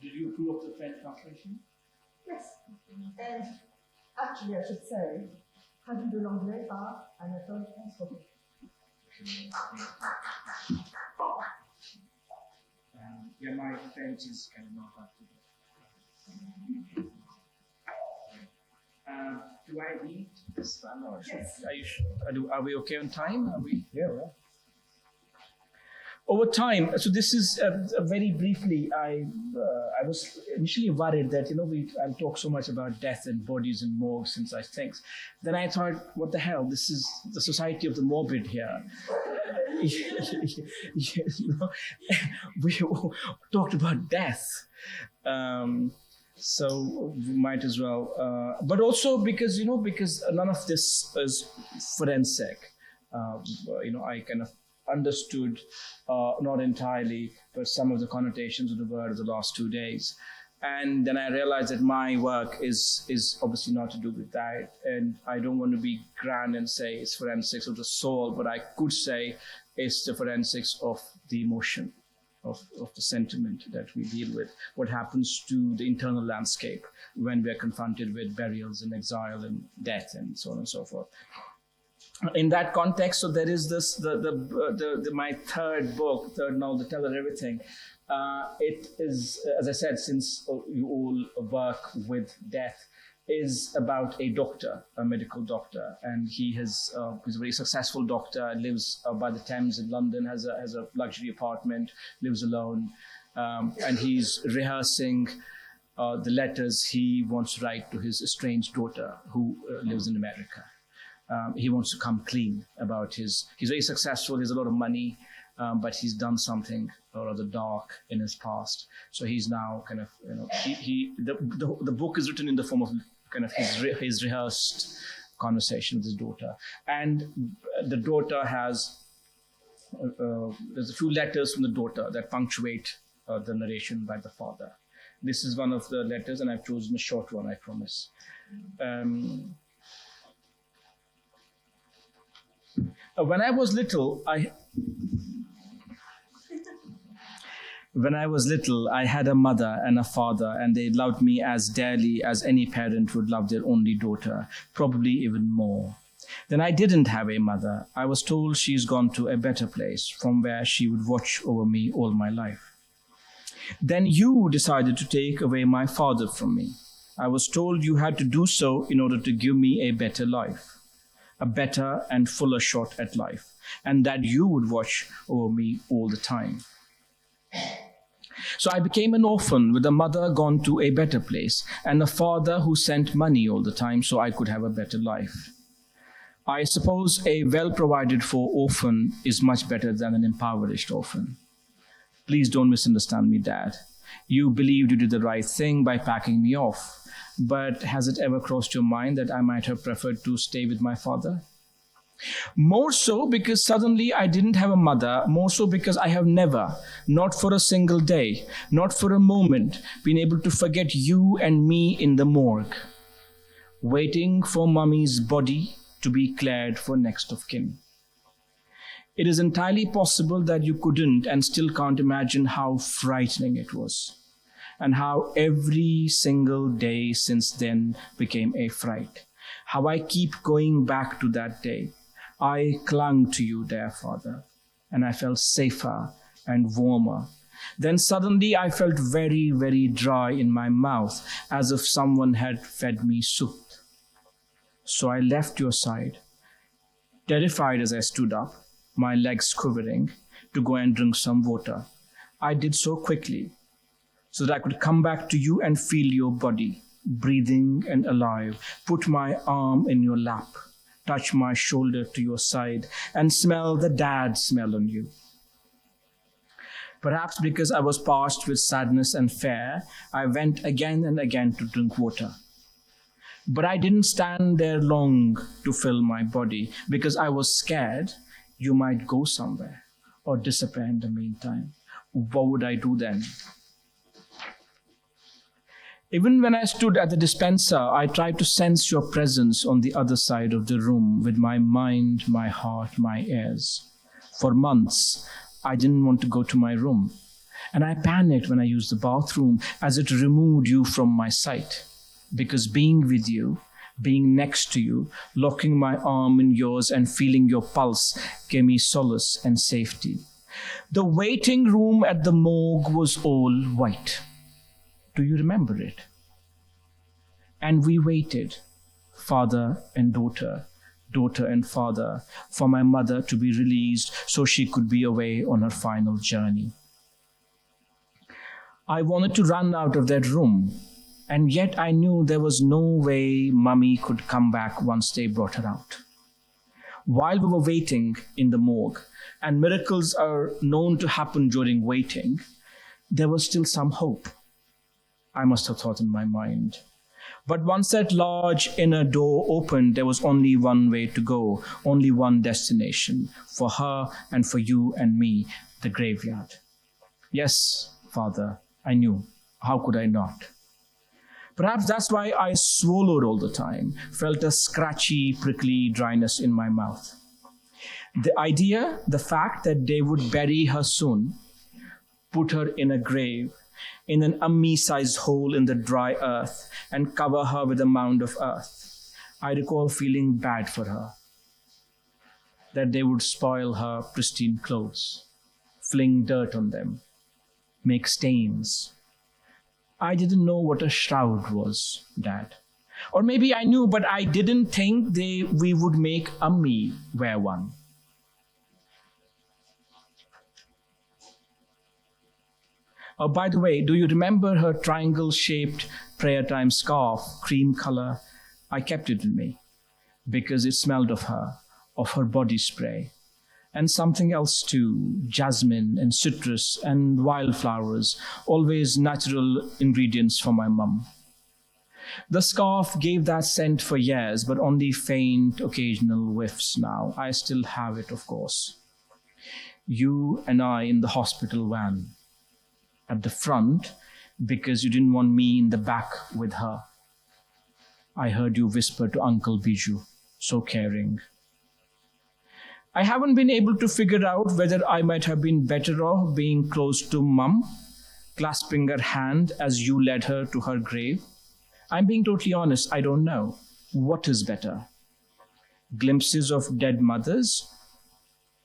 B: Did you approve of the French translation?
A: Yes, and actually I should say, traduit de l'anglais par Anatole François.
B: Yeah, my French is kind of not up to date. Do I need this one or
A: Yes.
B: are we okay on time? Are we?
C: Yeah, right.
B: Over time, so this is very briefly. I was initially worried that I'll talk so much about death and bodies and morgues and such things. Then I thought, what the hell? This is the society of the morbid here. We talked about death. So we might as well, but also because because none of this is forensic. I kind of understood, not entirely, but some of the connotations of the word of the last 2 days, and then I realized that my work is obviously not to do with that, and I don't want to be grand and say it's forensics of the soul, but I could say it's the forensics of the emotion. Of the sentiment that we deal with, what happens to the internal landscape when we are confronted with burials and exile and death and so on and so forth. In that context, so there is this my third novel, The Tell Her Everything. It is, as I said, since you all work with death, is about a doctor, a medical doctor, and he's a very successful doctor, lives by the Thames in London, has a luxury apartment, lives alone, and he's rehearsing the letters he wants to write to his estranged daughter who lives in America. He wants to come clean about he's very successful, he has a lot of money, but he's done something rather dark in his past. So he's now kind of, the book is written in the form of kind of his rehearsed conversation with his daughter. And the daughter has, there's a few letters from the daughter that punctuate the narration by the father. This is one of the letters, and I've chosen a short one, I promise. When I was little, I had a mother and a father, and they loved me as dearly as any parent would love their only daughter, probably even more. Then I didn't have a mother. I was told she's gone to a better place, from where she would watch over me all my life. Then you decided to take away my father from me. I was told you had to do so in order to give me a better life, a better and fuller shot at life, and that you would watch over me all the time. So I became an orphan with a mother gone to a better place and a father who sent money all the time so I could have a better life. I suppose a well-provided for orphan is much better than an impoverished orphan. Please don't misunderstand me, Dad. You believed you did the right thing by packing me off, but has it ever crossed your mind that I might have preferred to stay with my father? More so because suddenly I didn't have a mother, more so because I have never, not for a single day, not for a moment, been able to forget you and me in the morgue, waiting for Mummy's body to be cleared for next of kin. It is entirely possible that you couldn't and still can't imagine how frightening it was, and how every single day since then became a fright, how I keep going back to that day. I clung to you, dear Father, and I felt safer and warmer. Then suddenly I felt very, very dry in my mouth, as if someone had fed me soup. So I left your side, terrified as I stood up, my legs quivering, to go and drink some water. I did so quickly, so that I could come back to you and feel your body, breathing and alive, put my arm in your lap, touch my shoulder to your side, and smell the dad smell on you. Perhaps because I was parched with sadness and fear, I went again and again to drink water. But I didn't stand there long to fill my body, because I was scared you might go somewhere or disappear in the meantime. What would I do then? Even when I stood at the dispenser, I tried to sense your presence on the other side of the room with my mind, my heart, my ears. For months, I didn't want to go to my room, and I panicked when I used the bathroom, as it removed you from my sight. Because being with you, being next to you, locking my arm in yours and feeling your pulse gave me solace and safety. The waiting room at the morgue was all white. Do you remember it? And we waited, father and daughter, daughter and father, for my mother to be released so she could be away on her final journey. I wanted to run out of that room, and yet I knew there was no way Mummy could come back once they brought her out. While we were waiting in the morgue, and miracles are known to happen during waiting, there was still some hope. I must have thought in my mind. But once that large inner door opened, there was only one way to go, only one destination, for her and for you and me, the graveyard. Yes, Father, I knew. How could I not? Perhaps that's why I swallowed all the time, felt a scratchy, prickly dryness in my mouth. The idea, the fact that they would bury her soon, put her in a grave, in an ummi-sized hole in the dry earth, and cover her with a mound of earth. I recall feeling bad for her, that they would spoil her pristine clothes, fling dirt on them, make stains. I didn't know what a shroud was, Dad. Or maybe I knew, but I didn't think we would make Ammi wear one. Oh, by the way, do you remember her triangle-shaped prayer time scarf, cream color? I kept it with me because it smelled of her body spray. And something else too, jasmine and citrus and wildflowers, always natural ingredients for my mum. The scarf gave that scent for years, but only faint, occasional whiffs now. I still have it, of course. You and I in the hospital van, at the front, because you didn't want me in the back with her. I heard you whisper to Uncle Bijou, so caring. I haven't been able to figure out whether I might have been better off being close to Mum, clasping her hand as you led her to her grave. I'm being totally honest, I don't know. What is better? Glimpses of dead mothers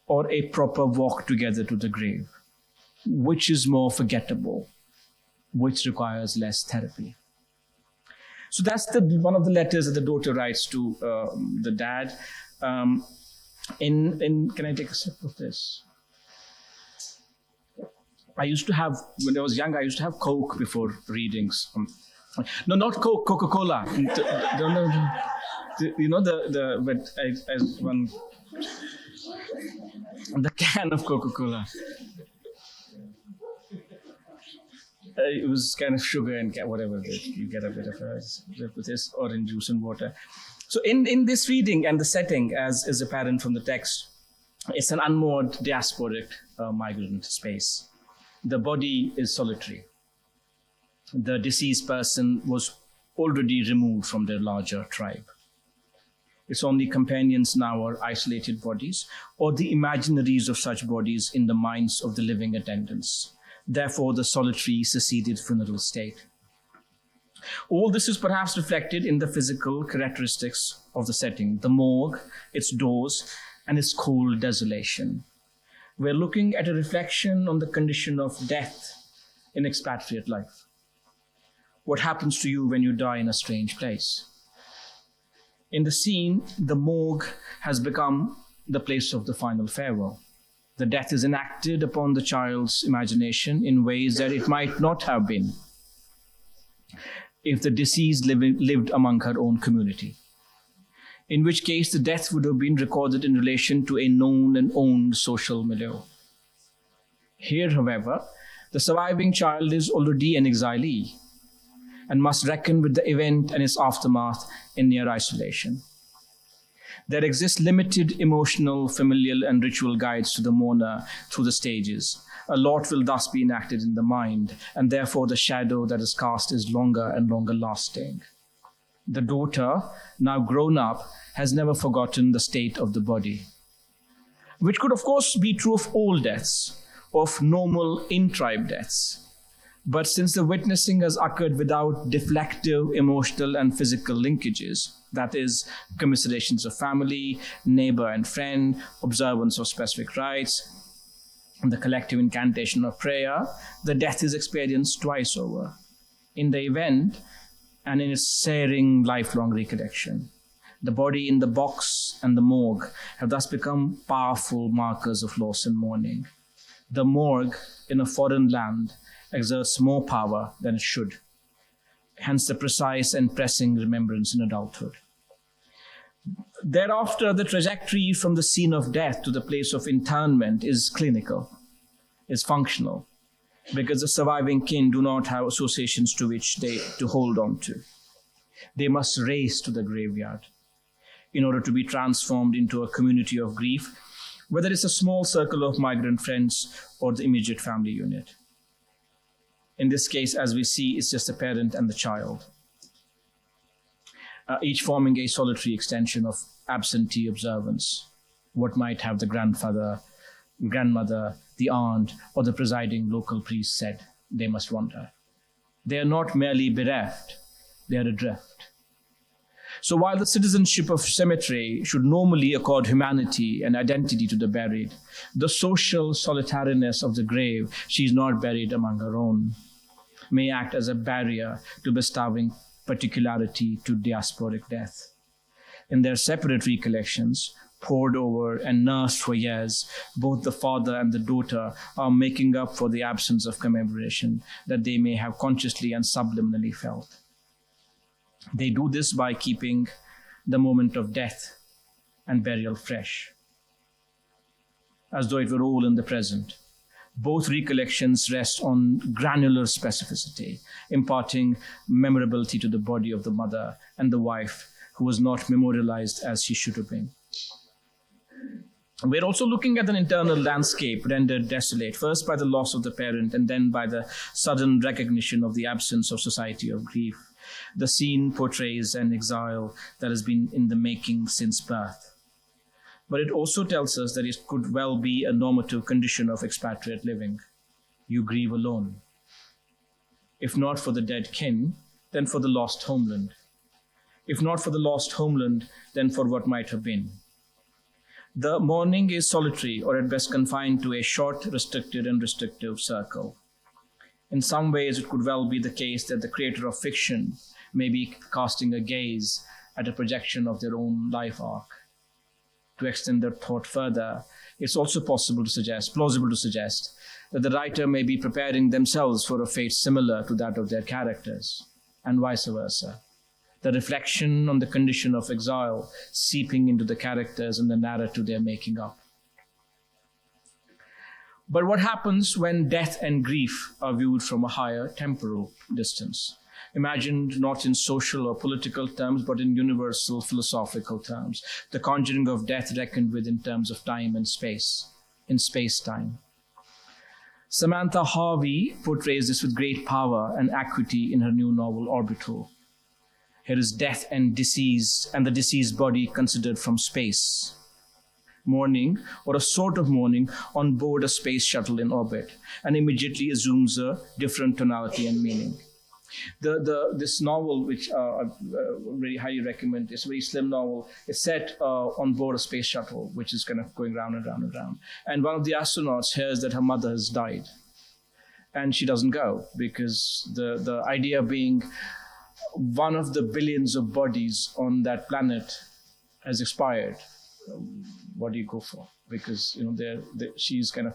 B: or a proper walk together to the grave? Which is more forgettable? Which requires less therapy? So that's one of the letters that the daughter writes to the dad. Can I take a sip of this? I used to have, when I was young, I used to have Coke before readings. No, not Coke, Coca-Cola. You know the can of Coca-Cola. It was kind of sugar and whatever you get a bit of with this orange juice and water. So in this reading and the setting, as is apparent from the text, it's an unmoored diasporic migrant space. The body is solitary. The deceased person was already removed from their larger tribe. Its only companions now are isolated bodies or the imaginaries of such bodies in the minds of the living attendants. Therefore, the solitary, seceded funeral state. All this is perhaps reflected in the physical characteristics of the setting, the morgue, its doors, and its cold desolation. We're looking at a reflection on the condition of death in expatriate life. What happens to you when you die in a strange place? In the scene, the morgue has become the place of the final farewell. The death is enacted upon the child's imagination in ways that it might not have been if the deceased lived among her own community, in which case the death would have been recorded in relation to a known and owned social milieu. Here, however, the surviving child is already an exilee and must reckon with the event and its aftermath in near isolation. There exist limited emotional, familial, and ritual guides to the mourner through the stages. A lot will thus be enacted in the mind, and therefore the shadow that is cast is longer and longer lasting. The daughter, now grown up, has never forgotten the state of the body, which could of course be true of all deaths, of normal in-tribe deaths. But since the witnessing has occurred without deflective emotional and physical linkages, that is, commiserations of family, neighbor and friend, observance of specific rites, and the collective incantation of prayer, the death is experienced twice over, in the event and in its searing lifelong recollection. The body in the box and the morgue have thus become powerful markers of loss and mourning. The morgue in a foreign land exerts more power than it should, hence the precise and pressing remembrance in adulthood. Thereafter, the trajectory from the scene of death to the place of interment is clinical, is functional. because the surviving kin do not have associations to which to hold on to. They must race to the graveyard in order to be transformed into a community of grief, whether it's a small circle of migrant friends or the immediate family unit. In this case, as we see, it's just the parent and the child, each forming a solitary extension of absentee observance. What might have the grandfather, grandmother, the aunt, or the presiding local priest said, they must wonder. They are not merely bereft, they are adrift. So while the citizenship of cemetery should normally accord humanity and identity to the buried, the social solitariness of the grave, she is not buried among her own, may act as a barrier to bestowing particularity to diasporic death. In their separate recollections, pored over and nursed for years, both the father and the daughter are making up for the absence of commemoration that they may have consciously and subliminally felt. They do this by keeping the moment of death and burial fresh, as though it were all in the present. Both recollections rest on granular specificity, imparting memorability to the body of the mother and the wife, who was not memorialized as she should have been. We're also looking at an internal landscape rendered desolate, first by the loss of the parent and then by the sudden recognition of the absence of society of grief. The scene portrays an exile that has been in the making since birth. But it also tells us that it could well be a normative condition of expatriate living. You grieve alone. If not for the dead kin, then for the lost homeland. If not for the lost homeland, then for what might have been. The mourning is solitary, or at best confined to a short, restricted and restrictive circle. In some ways, it could well be the case that the creator of fiction may be casting a gaze at a projection of their own life arc. To extend their thought further, it's also plausible to suggest that the writer may be preparing themselves for a fate similar to that of their characters, and vice versa. The reflection on the condition of exile seeping into the characters and the narrative they're making up. But what happens when death and grief are viewed from a higher temporal distance, imagined not in social or political terms, but in universal philosophical terms, the conjuring of death reckoned with in terms of time and space, in space-time? Samantha Harvey portrays this with great power and acuity in her new novel, Orbital. Here is death and disease, and the deceased body considered from space. Mourning, or a sort of mourning, on board a space shuttle in orbit, and immediately assumes a different tonality and meaning. This novel, which I very highly recommend, is a very slim novel. It's set on board a space shuttle, which is kind of going round and round and round. And one of the astronauts hears that her mother has died, and she doesn't go, because the idea being one of the billions of bodies on that planet has expired. What do you go for? Because she's kind of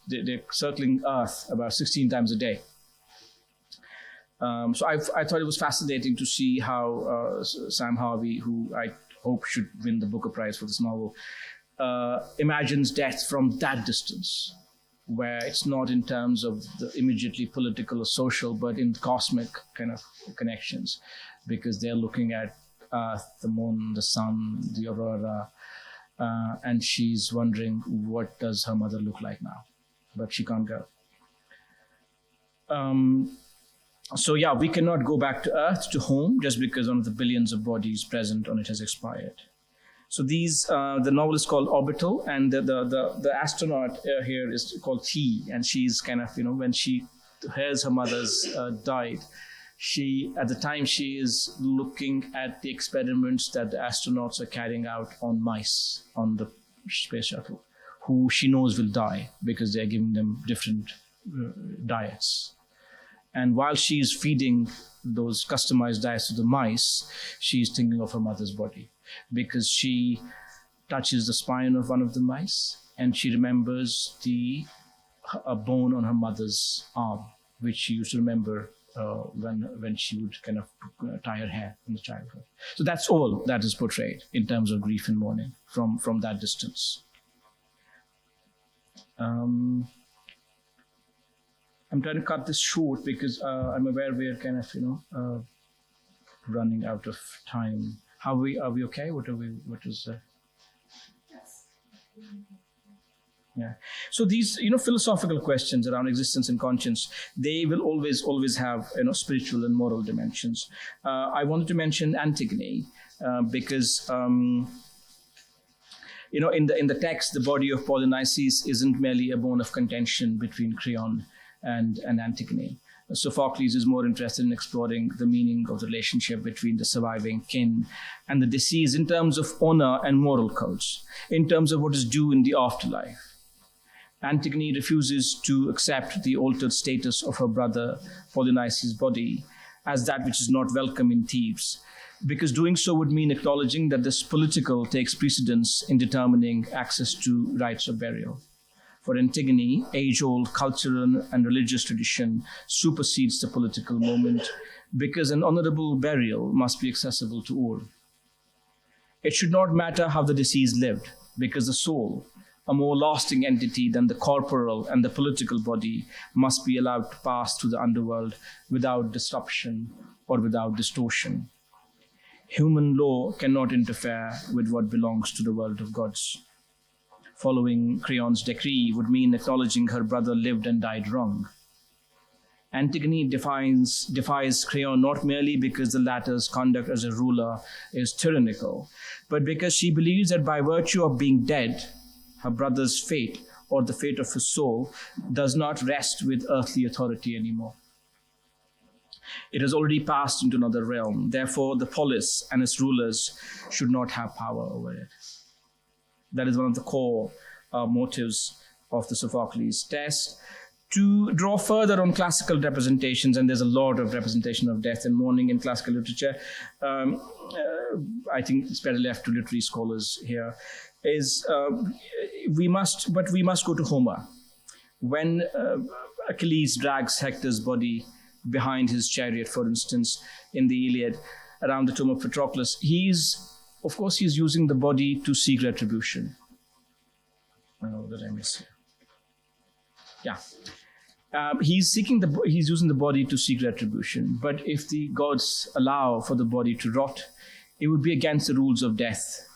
B: they're circling Earth about 16 times a day. So I thought it was fascinating to see how Sam Harvey, who I hope should win the Booker Prize for this novel, imagines death from that distance, where it's not in terms of the immediately political or social, but in cosmic kind of connections, because they're looking at Earth, the moon, the sun, the aurora, and she's wondering, what does her mother look like now? But she can't go. So yeah, we cannot go back to Earth, to home, just because one of the billions of bodies present on it has expired. So the novel is called Orbital, and the astronaut here is called T, and she's kind of, when she hears her mother's died, at the time she is looking at the experiments that the astronauts are carrying out on mice on the space shuttle, who she knows will die because they're giving them different diets. And while she's feeding those customized diets to the mice, she's thinking of her mother's body, because she touches the spine of one of the mice and she remembers a bone on her mother's arm, which she used to remember when she would kind of tie her hair in the childhood. So that's all that is portrayed in terms of grief and mourning from that distance. I'm trying to cut this short because I'm aware we're kind of, running out of time. Are we okay? What is? Yeah. So these, philosophical questions around existence and conscience, they will always have, spiritual and moral dimensions. I wanted to mention Antigone because, in the text, the body of Polynices isn't merely a bone of contention between Creon and Antigone. Sophocles is more interested in exploring the meaning of the relationship between the surviving kin and the deceased in terms of honor and moral codes, in terms of what is due in the afterlife. Antigone refuses to accept the altered status of her brother Polynices' body as that which is not welcome in Thebes, because doing so would mean acknowledging that this political takes precedence in determining access to rites of burial. For Antigone, age-old cultural and religious tradition supersedes the political moment because an honorable burial must be accessible to all. It should not matter how the deceased lived, because the soul, a more lasting entity than the corporal and the political body, must be allowed to pass through the underworld without disruption or without distortion. Human law cannot interfere with what belongs to the world of gods. Following Creon's decree would mean acknowledging her brother lived and died wrong. Antigone defies Creon not merely because the latter's conduct as a ruler is tyrannical, but because she believes that by virtue of being dead, her brother's fate, or the fate of his soul, does not rest with earthly authority anymore. It has already passed into another realm. Therefore, the polis and its rulers should not have power over it. That is one of the core motives of the Sophocles test. To draw further on classical representations, and there's a lot of representation of death and mourning in classical literature, I think it's better left to literary scholars here, we must go to Homer. When Achilles drags Hector's body behind his chariot, for instance, in the Iliad, around the tomb of Patroclus, he's using the body to seek retribution. Oh, did I miss here? Yeah. He's using the body to seek retribution. But if the gods allow for the body to rot, it would be against the rules of death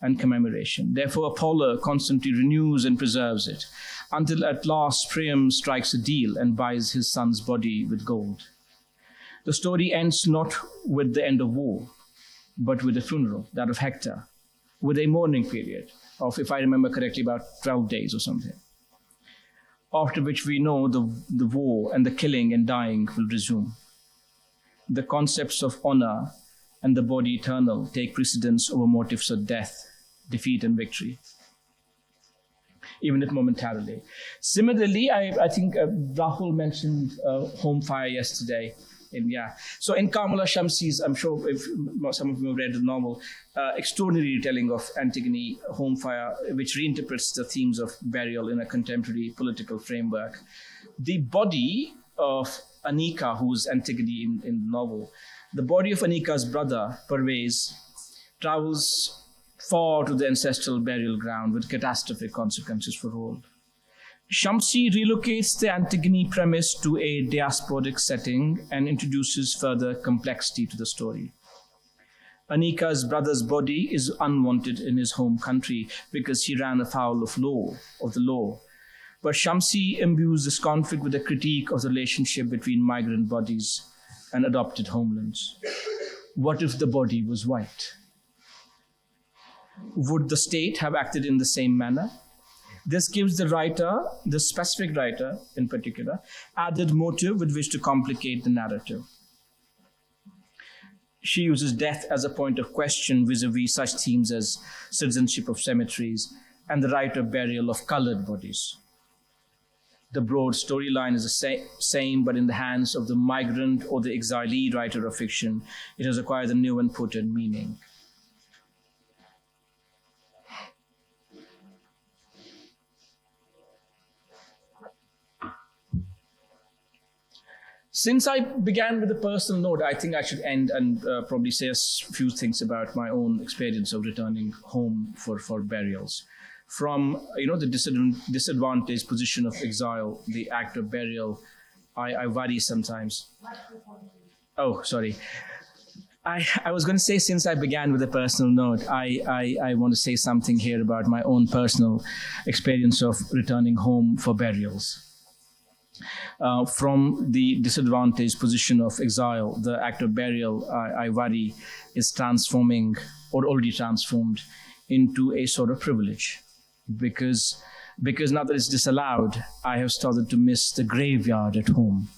B: and commemoration. Therefore, Apollo constantly renews and preserves it, until at last Priam strikes a deal and buys his son's body with gold. The story ends not with the end of war, but with a funeral, that of Hector, with a mourning period of, if I remember correctly, about 12 days or something. After which we know the war and the killing and dying will resume. The concepts of honor and the body eternal take precedence over motives of death, defeat, and victory, even if momentarily. Similarly, I think Rahul mentioned home fire yesterday. So in Kamala Shamsi's, I'm sure if some of you have read the novel, extraordinary retelling of Antigone home fire, which reinterprets the themes of burial in a contemporary political framework. The body of Anika, who's Antigone in the novel, the body of Anika's brother, Pervez, travels far to the ancestral burial ground with catastrophic consequences for all. Shamsi relocates the Antigone premise to a diasporic setting and introduces further complexity to the story. Anika's brother's body is unwanted in his home country because he ran afoul of the law. But Shamsi imbues this conflict with a critique of the relationship between migrant bodies and adopted homelands. What if the body was white? Would the state have acted in the same manner? This gives the writer, the specific writer in particular, added motive with which to complicate the narrative. She uses death as a point of question vis-a-vis such themes as citizenship of cemeteries and the right of burial of colored bodies. The broad storyline is the same, but in the hands of the migrant or the exilee writer of fiction, it has acquired a new and potent meaning. Since I began with a personal note, I think I should end and probably say a few things about my own experience of returning home for burials. From the disadvantaged position of exile, the act of burial I worry sometimes. Oh, sorry. I was going to say, since I began with a personal note, I want to say something here about my own personal experience of returning home for burials. From the disadvantaged position of exile, the act of burial, I worry, is transforming, or already transformed, into a sort of privilege. Because now that it's disallowed, I have started to miss the graveyard at home.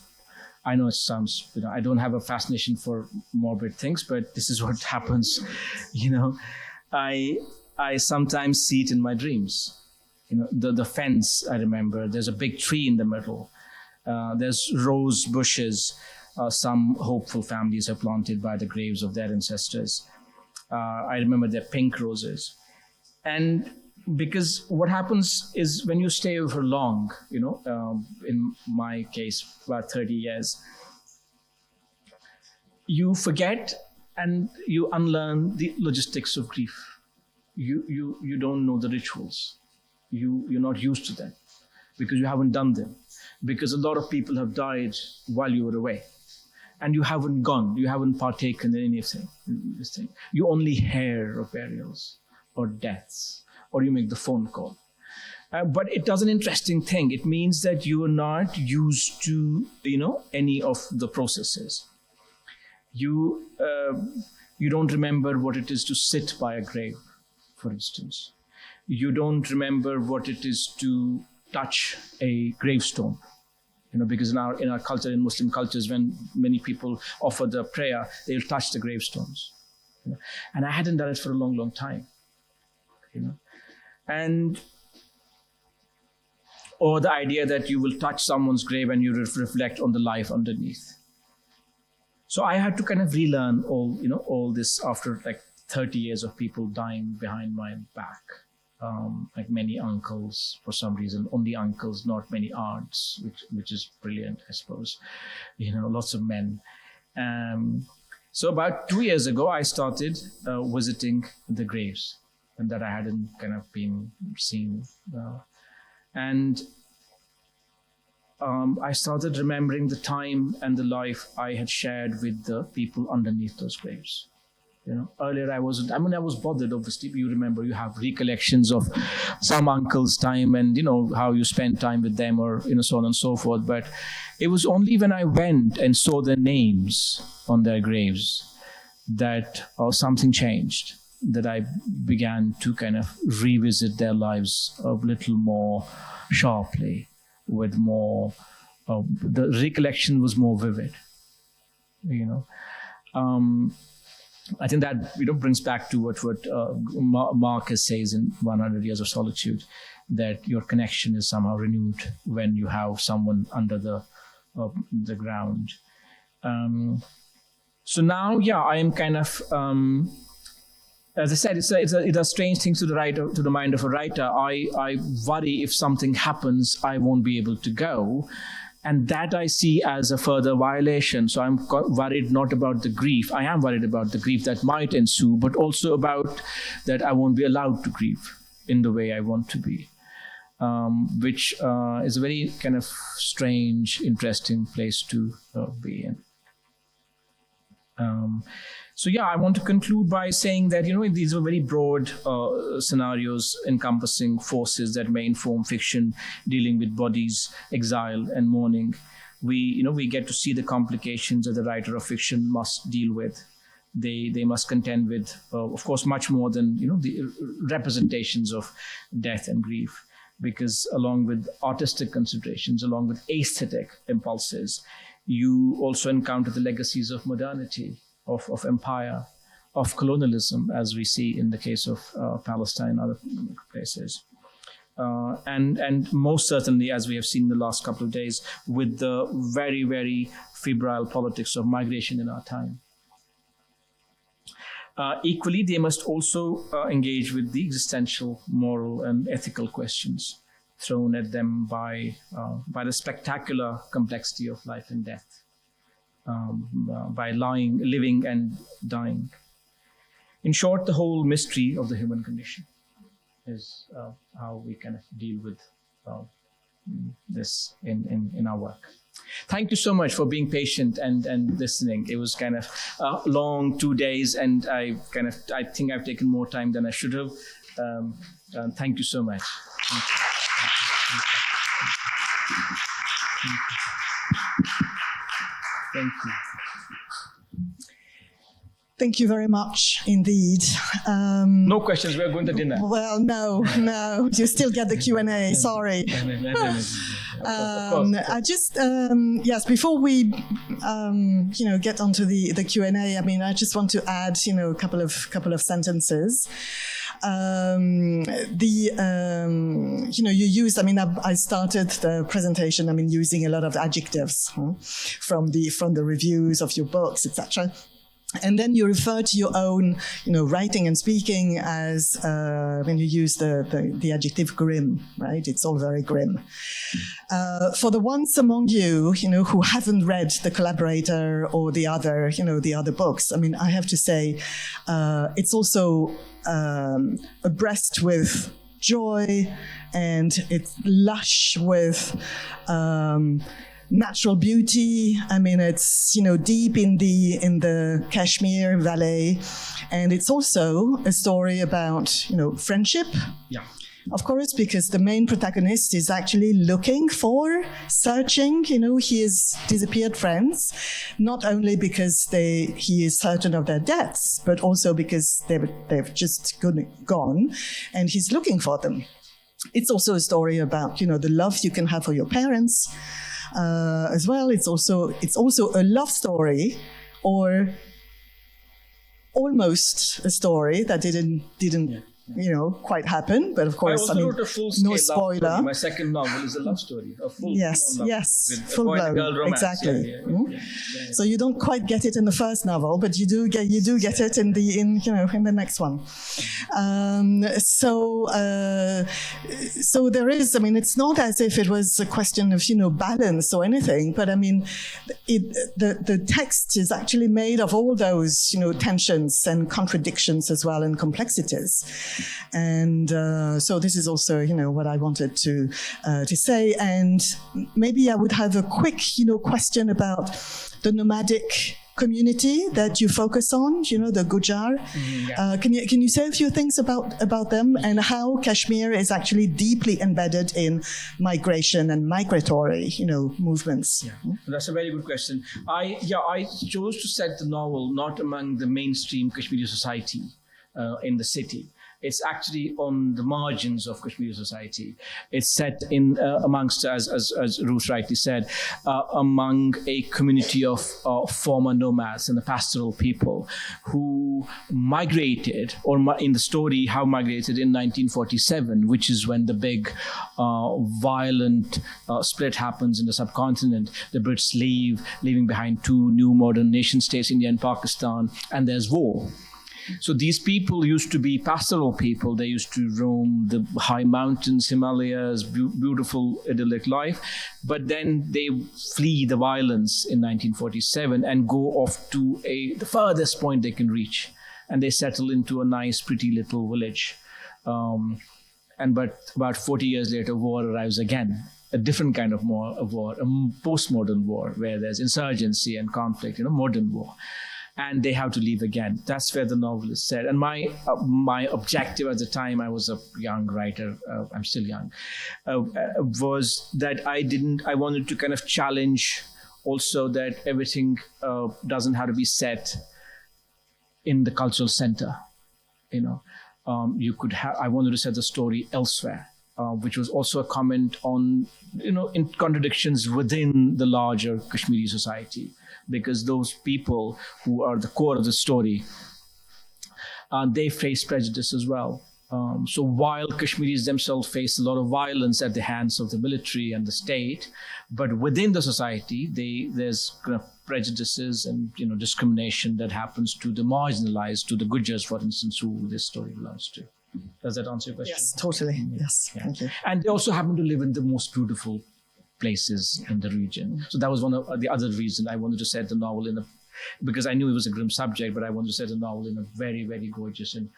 B: I know it sounds, I don't have a fascination for morbid things, but this is what happens. I sometimes see it in my dreams. The fence, I remember, there's a big tree in the middle. There's rose bushes. Some hopeful families have planted by the graves of their ancestors. I remember they're pink roses. And because what happens is when you stay over long, in my case, about 30 years, you forget and you unlearn the logistics of grief. You don't know the rituals. You're not used to them because you haven't done them. Because a lot of people have died while you were away. And you haven't gone, you haven't partaken in anything. You only hear of burials or deaths, or you make the phone call. But it does an interesting thing. It means that you are not used to, any of the processes. You don't remember what it is to sit by a grave, for instance. You don't remember what it is to touch a gravestone. Because in our culture, in Muslim cultures, when many people offer the prayer, they'll touch the gravestones. And I hadn't done it for a long, long time. Or the idea that you will touch someone's grave and you reflect on the life underneath. So I had to kind of relearn all this after like 30 years of people dying behind my back. Like many uncles, for some reason, only uncles, not many aunts, which is brilliant, I suppose. Lots of men. So about 2 years ago, I started visiting the graves, and that I hadn't kind of been seen. And I started remembering the time and the life I had shared with the people underneath those graves. Earlier I was bothered, obviously. You remember, you have recollections of some uncle's time and, how you spent time with them or, so on and so forth. But it was only when I went and saw their names on their graves that something changed, that I began to kind of revisit their lives a little more sharply, with more, the recollection was more vivid, I think that brings back to what Marcus says in 100 Years of Solitude, that your connection is somehow renewed when you have someone under the ground. So now, I am kind of, as I said, it does strange things to the mind of a writer. I worry if something happens, I won't be able to go. And that I see as a further violation. So I'm worried not about the grief. I am worried about the grief that might ensue, but also about that I won't be allowed to grieve in the way I want to be, which is a very kind of strange, interesting place to be in. I want to conclude by saying that, these are very broad scenarios encompassing forces that may inform fiction dealing with bodies, exile, and mourning. We get to see the complications that the writer of fiction must deal with. They must contend with, of course, much more than, the representations of death and grief, because along with artistic considerations, along with aesthetic impulses, you also encounter the legacies of modernity, of empire, of colonialism, as we see in the case of Palestine and other places. And most certainly, as we have seen in the last couple of days, with the very, very febrile politics of migration in our time. Equally, they must also engage with the existential, moral, and ethical questions thrown at them by the spectacular complexity of life and death. By living and dying. In short, the whole mystery of the human condition is how we kind of deal with this in our work. Thank you so much for being patient and listening. It was kind of a long 2 days, and I think I've taken more time than I should have. Thank you so much. Thank you. Thank you.
A: Thank you very much indeed.
B: No questions. We're going to dinner.
A: Well, no. You still get the Q&A. Sorry. I just yes. Before we get onto the Q&A, I mean, I just want to add a couple of sentences. You used. I mean, I started the presentation. I mean, using a lot of adjectives from the reviews of your books, etc. And then you refer to your own, writing and speaking as when you use the adjective grim, right? It's all very grim. For the ones among you, who haven't read The Collaborator or the other books, I mean, I have to say, it's also abreast with joy, and it's lush with natural beauty. I mean, it's deep in the Kashmir Valley, and it's also a story about friendship.
B: Yeah.
A: Of course, because the main protagonist is actually searching, his disappeared friends, not only because he is certain of their deaths, but also because they've just gone, and he's looking for them. It's also a story about the love you can have for your parents. As well, it's also a love story, or almost a story that didn't quite happen. But of course,
B: I wrote a full-scale
A: no spoiler.
B: Love story. My second novel is a love story, a full
A: full-blown, exactly.
B: Yeah.
A: So you don't quite get it in the first novel, but you do get it in the next one. So there is. I mean, it's not as if it was a question of balance or anything, but I mean, the text is actually made of all those tensions and contradictions as well, and complexities. And so this is also, what I wanted to say. And maybe I would have a quick, question about the nomadic community that you focus on, the Gujar. Can you say a few things about them, and how Kashmir is actually deeply embedded in migration and migratory, movements?
B: Yeah. That's a very good question. I chose to set the novel not among the mainstream Kashmiri society in the city. It's actually on the margins of Kashmiri society. It's set in amongst, as Ruth rightly said, among a community of former nomads and the pastoral people who migrated, or in the story, how migrated in 1947, which is when the big violent split happens in the subcontinent. The Brits leaving behind two new modern nation states, India and Pakistan, and there's war. So these people used to be pastoral people. They used to roam the high mountains, Himalayas, beautiful idyllic life. But then they flee the violence in 1947 and go off to the furthest point they can reach. And they settle into a nice, pretty little village. But about 40 years later, war arrives again. A different kind of war, a postmodern war, where there's insurgency and conflict, modern war. And they have to leave again. That's where the novel is set. And my objective at the time, I was a young writer, I'm still young, was that I wanted to kind of challenge also that everything doesn't have to be set in the cultural center. I wanted to set the story elsewhere, which was also a comment on, in contradictions within the larger Kashmiri society. Because those people who are the core of the story, they face prejudice as well. So while Kashmiris themselves face a lot of violence at the hands of the military and the state, but within the society, there's kind of prejudices and discrimination that happens to the marginalized, to the Gujars, for instance, who this story belongs to. Does that answer your question?
A: Yes, totally. Yes, yeah. Thank you.
B: And they also happen to live in the most beautiful places in the region. So that was one of the other reason I wanted to set the novel because I knew it was a grim subject, but I wanted to set the novel in a very, very gorgeous and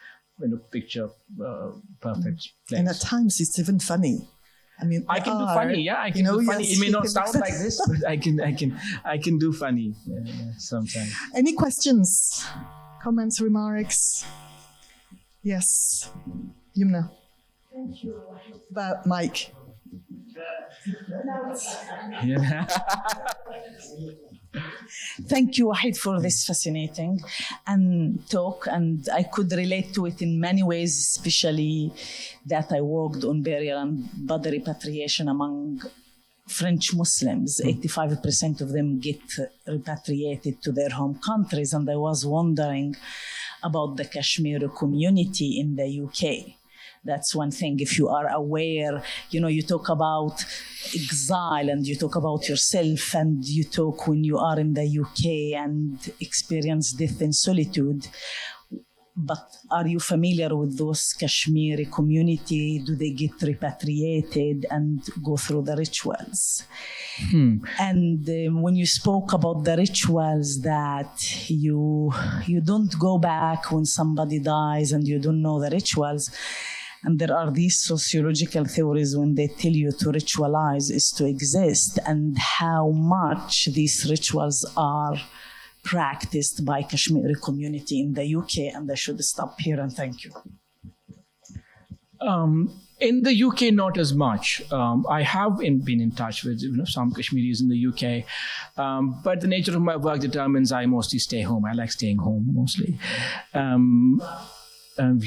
B: picture perfect place.
A: And at times it's even funny. I mean,
B: I can do
A: are,
B: funny. Yeah, I can do funny.
A: yes,
B: It may not sound like this, but I can do funny sometimes.
A: Any questions, comments, remarks? Yes, Yumna.
C: Thank you.
A: About Mike.
B: Yeah.
C: Thank you, Waheed, for this fascinating talk, and I could relate to it in many ways, especially that I worked on burial and body repatriation among French Muslims. 85% of them get repatriated to their home countries, and I was wondering about the Kashmiri community in the UK. That's one thing. If you are aware, you talk about exile and you talk about yourself and you talk when you are in the UK and experience death and solitude. But are you familiar with those Kashmiri community? Do they get repatriated and go through the rituals? And when you spoke about the rituals that you don't go back when somebody dies and you don't know the rituals, and there are these sociological theories when they tell you to ritualize is to exist, and how much these rituals are practiced by Kashmiri community in the UK. And I should stop here and thank you.
B: In the UK, not as much. I have been in touch with some Kashmiris in the UK, but the nature of my work determines I mostly stay home. I like staying home mostly. And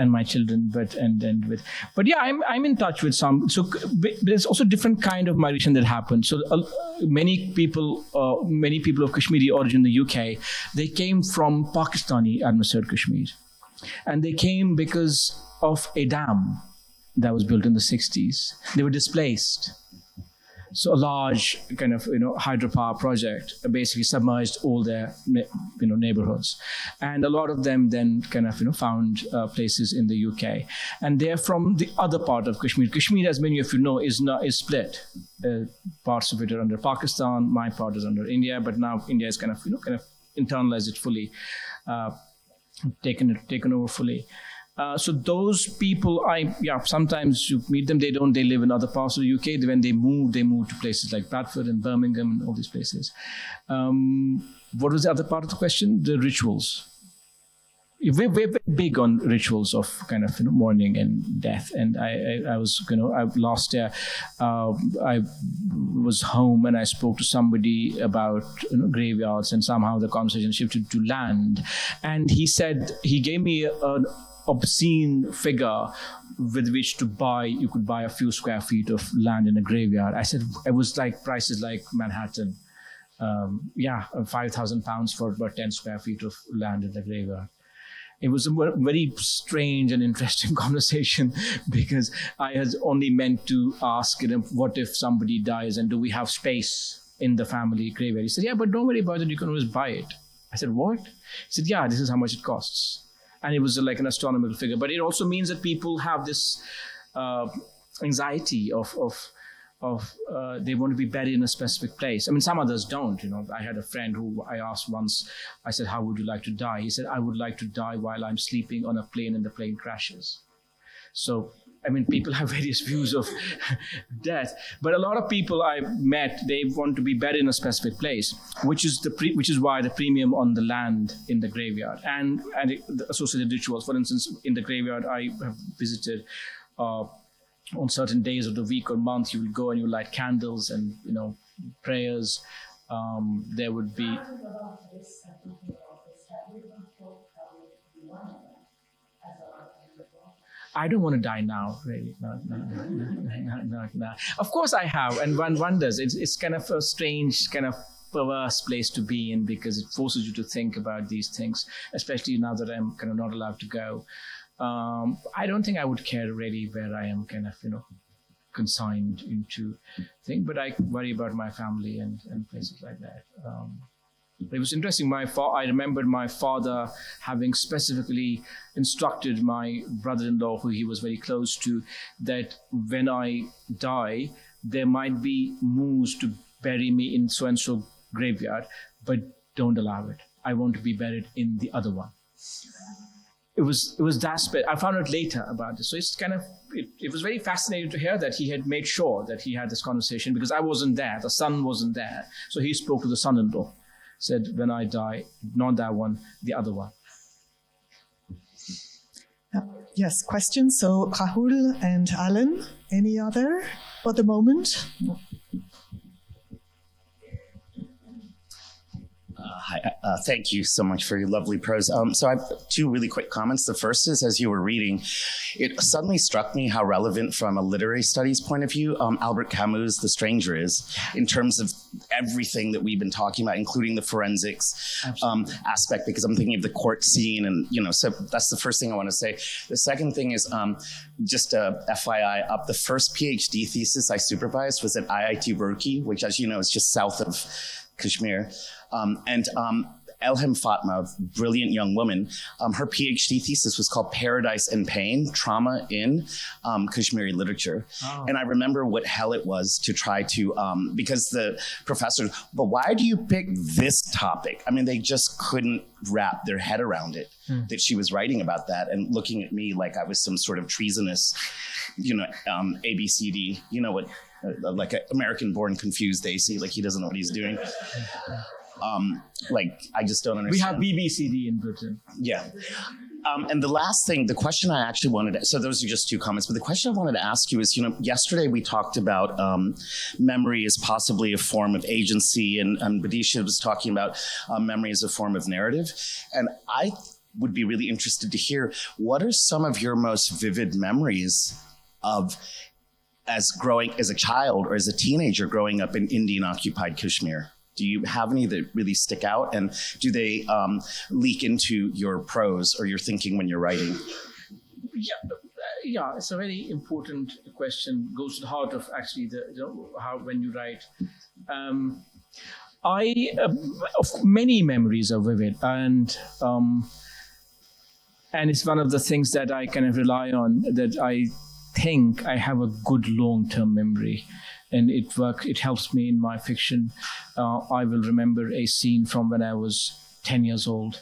B: my children, but yeah, I'm in touch with some. So there's also different kind of migration that happens. So many people of Kashmiri origin in the UK, they came from Pakistani administered Kashmir, and they came because of a dam that was built in the 60s. They were displaced. So a large kind of hydropower project basically submerged all their neighborhoods, and a lot of them then kind of found places in the UK, and they're from the other part of Kashmir. Kashmir, as many of you know, is split. Parts of it are under Pakistan. My part is under India, but now India is kind of internalized it fully, taken over fully. So those people, sometimes you meet them, they live in other parts of the UK. When they move to places like Bradford and Birmingham and all these places. What was the other part of the question? The rituals. We're very big on rituals of kind of mourning and death. And I was, last year, I was home and I spoke to somebody about graveyards, and somehow the conversation shifted to land. And he gave me an obscene figure with which you could buy a few square feet of land in a graveyard. I said it was like prices like Manhattan. £5,000 for about 10 square feet of land in the graveyard. It was a very strange and interesting conversation, because I had only meant to ask what if somebody dies and do we have space in the family graveyard? He said, yeah, but don't worry about it, you can always buy it. I said, what? He said, yeah, this is how much it costs. And it was like an astronomical figure. But it also means that people have this anxiety of they want to be buried in a specific place. I mean, some others don't. I had a friend who I asked once, I said, how would you like to die? He said, I would like to die while I'm sleeping on a plane and the plane crashes. So, I mean, people have various views of death, but a lot of people I met, they want to be buried in a specific place, which is why the premium on the land in the graveyard and the associated rituals. For instance, in the graveyard I have visited, on certain days of the week or month, you will go and you light candles and prayers. There would be. I don't want to die now, really. No. Of course I have, and one wonders. It's kind of a strange, kind of perverse place to be in, because it forces you to think about these things, especially now that I'm kind of not allowed to go. I don't think I would care really where I am kind of, consigned into thing, but I worry about my family and places like that. It was interesting. I remembered my father having specifically instructed my brother-in-law, who he was very close to, that when I die, there might be moves to bury me in so-and-so graveyard, but don't allow it. I want to be buried in the other one. it was that I found out later about this. So it's kind of, it was very fascinating to hear that he had made sure that he had this conversation, because I wasn't there, the son wasn't there. So he spoke to the son-in-law, said, when I die, not that one, the other one.
A: Yes, questions? So Rahul and Alan, any other for the moment?
D: Hi, thank you so much for your lovely prose. So I have two really quick comments. The first is, as you were reading, it suddenly struck me how relevant from a literary studies point of view Albert Camus' The Stranger is, in terms of everything that we've been talking about, including the forensics aspect, because I'm thinking of the court scene, and so that's the first thing I want to say. The second thing is just a FYI, the first PhD thesis I supervised was at IIT Roorkee, which, as you know, is just south of Kashmir. Elham Fatma, brilliant young woman, her PhD thesis was called Paradise and Pain, Trauma in Kashmiri Literature. Oh. And I remember what hell it was to try to, because the professors, but why do you pick this topic? I mean, they just couldn't wrap their head around it, that she was writing about that and looking at me like I was some sort of treasonous, ABCD, like an American-born confused AC, like he doesn't know what he's doing. I just don't understand.
B: We have BBCD in Britain.
D: Yeah. And the last thing, the question I actually wanted to, so those are just two comments, but the question I wanted to ask you is, yesterday we talked about memory as possibly a form of agency, and Bidisha was talking about memory as a form of narrative. And I would be really interested to hear, what are some of your most vivid memories of as a child or as a teenager growing up in Indian-occupied Kashmir? Do you have any that really stick out, and do they leak into your prose or your thinking when you're writing?
B: Yeah, it's a very important question. Goes to the heart of actually how when you write. Many memories are vivid, and it's one of the things that I kind of rely on, that I think I have a good long-term memory. And it helps me in my fiction. I will remember a scene from when I was 10 years old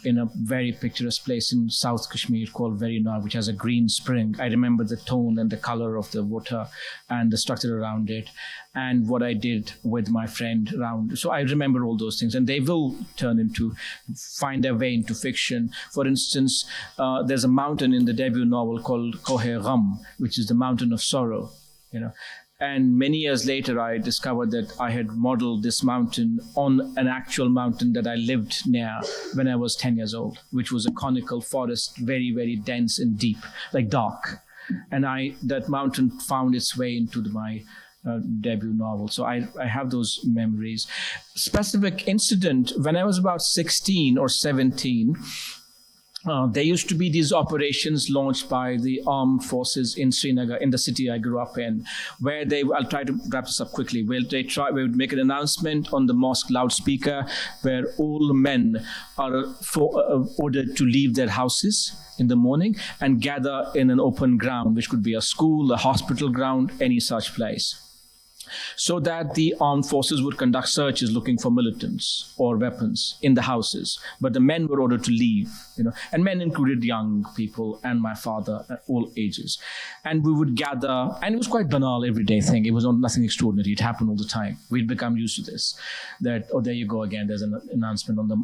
B: in a very picturesque place in South Kashmir called Verinar, which has a green spring. I remember the tone and the color of the water and the structure around it, and what I did with my friend around. So I remember all those things, and they will find their way into fiction. For instance, there's a mountain in the debut novel called Kohe Gham, which is the mountain of sorrow, And many years later, I discovered that I had modeled this mountain on an actual mountain that I lived near when I was 10 years old, which was a conical forest, very, very dense and deep, like dark. And that mountain found its way into my debut novel. So I have those memories. Specific incident, when I was about 16 or 17, there used to be these operations launched by the armed forces in Srinagar, in the city I grew up in, where I'll try to wrap this up quickly, we would make an announcement on the mosque loudspeaker where all men are ordered to leave their houses in the morning and gather in an open ground, which could be a school, a hospital ground, any such place, so that the armed forces would conduct searches looking for militants or weapons in the houses. But the men were ordered to leave, and men included young people and my father at all ages. And we would gather, and it was quite banal everyday thing. It was nothing extraordinary. It happened all the time. We'd become used to this, that, oh, there you go again. There's an announcement on the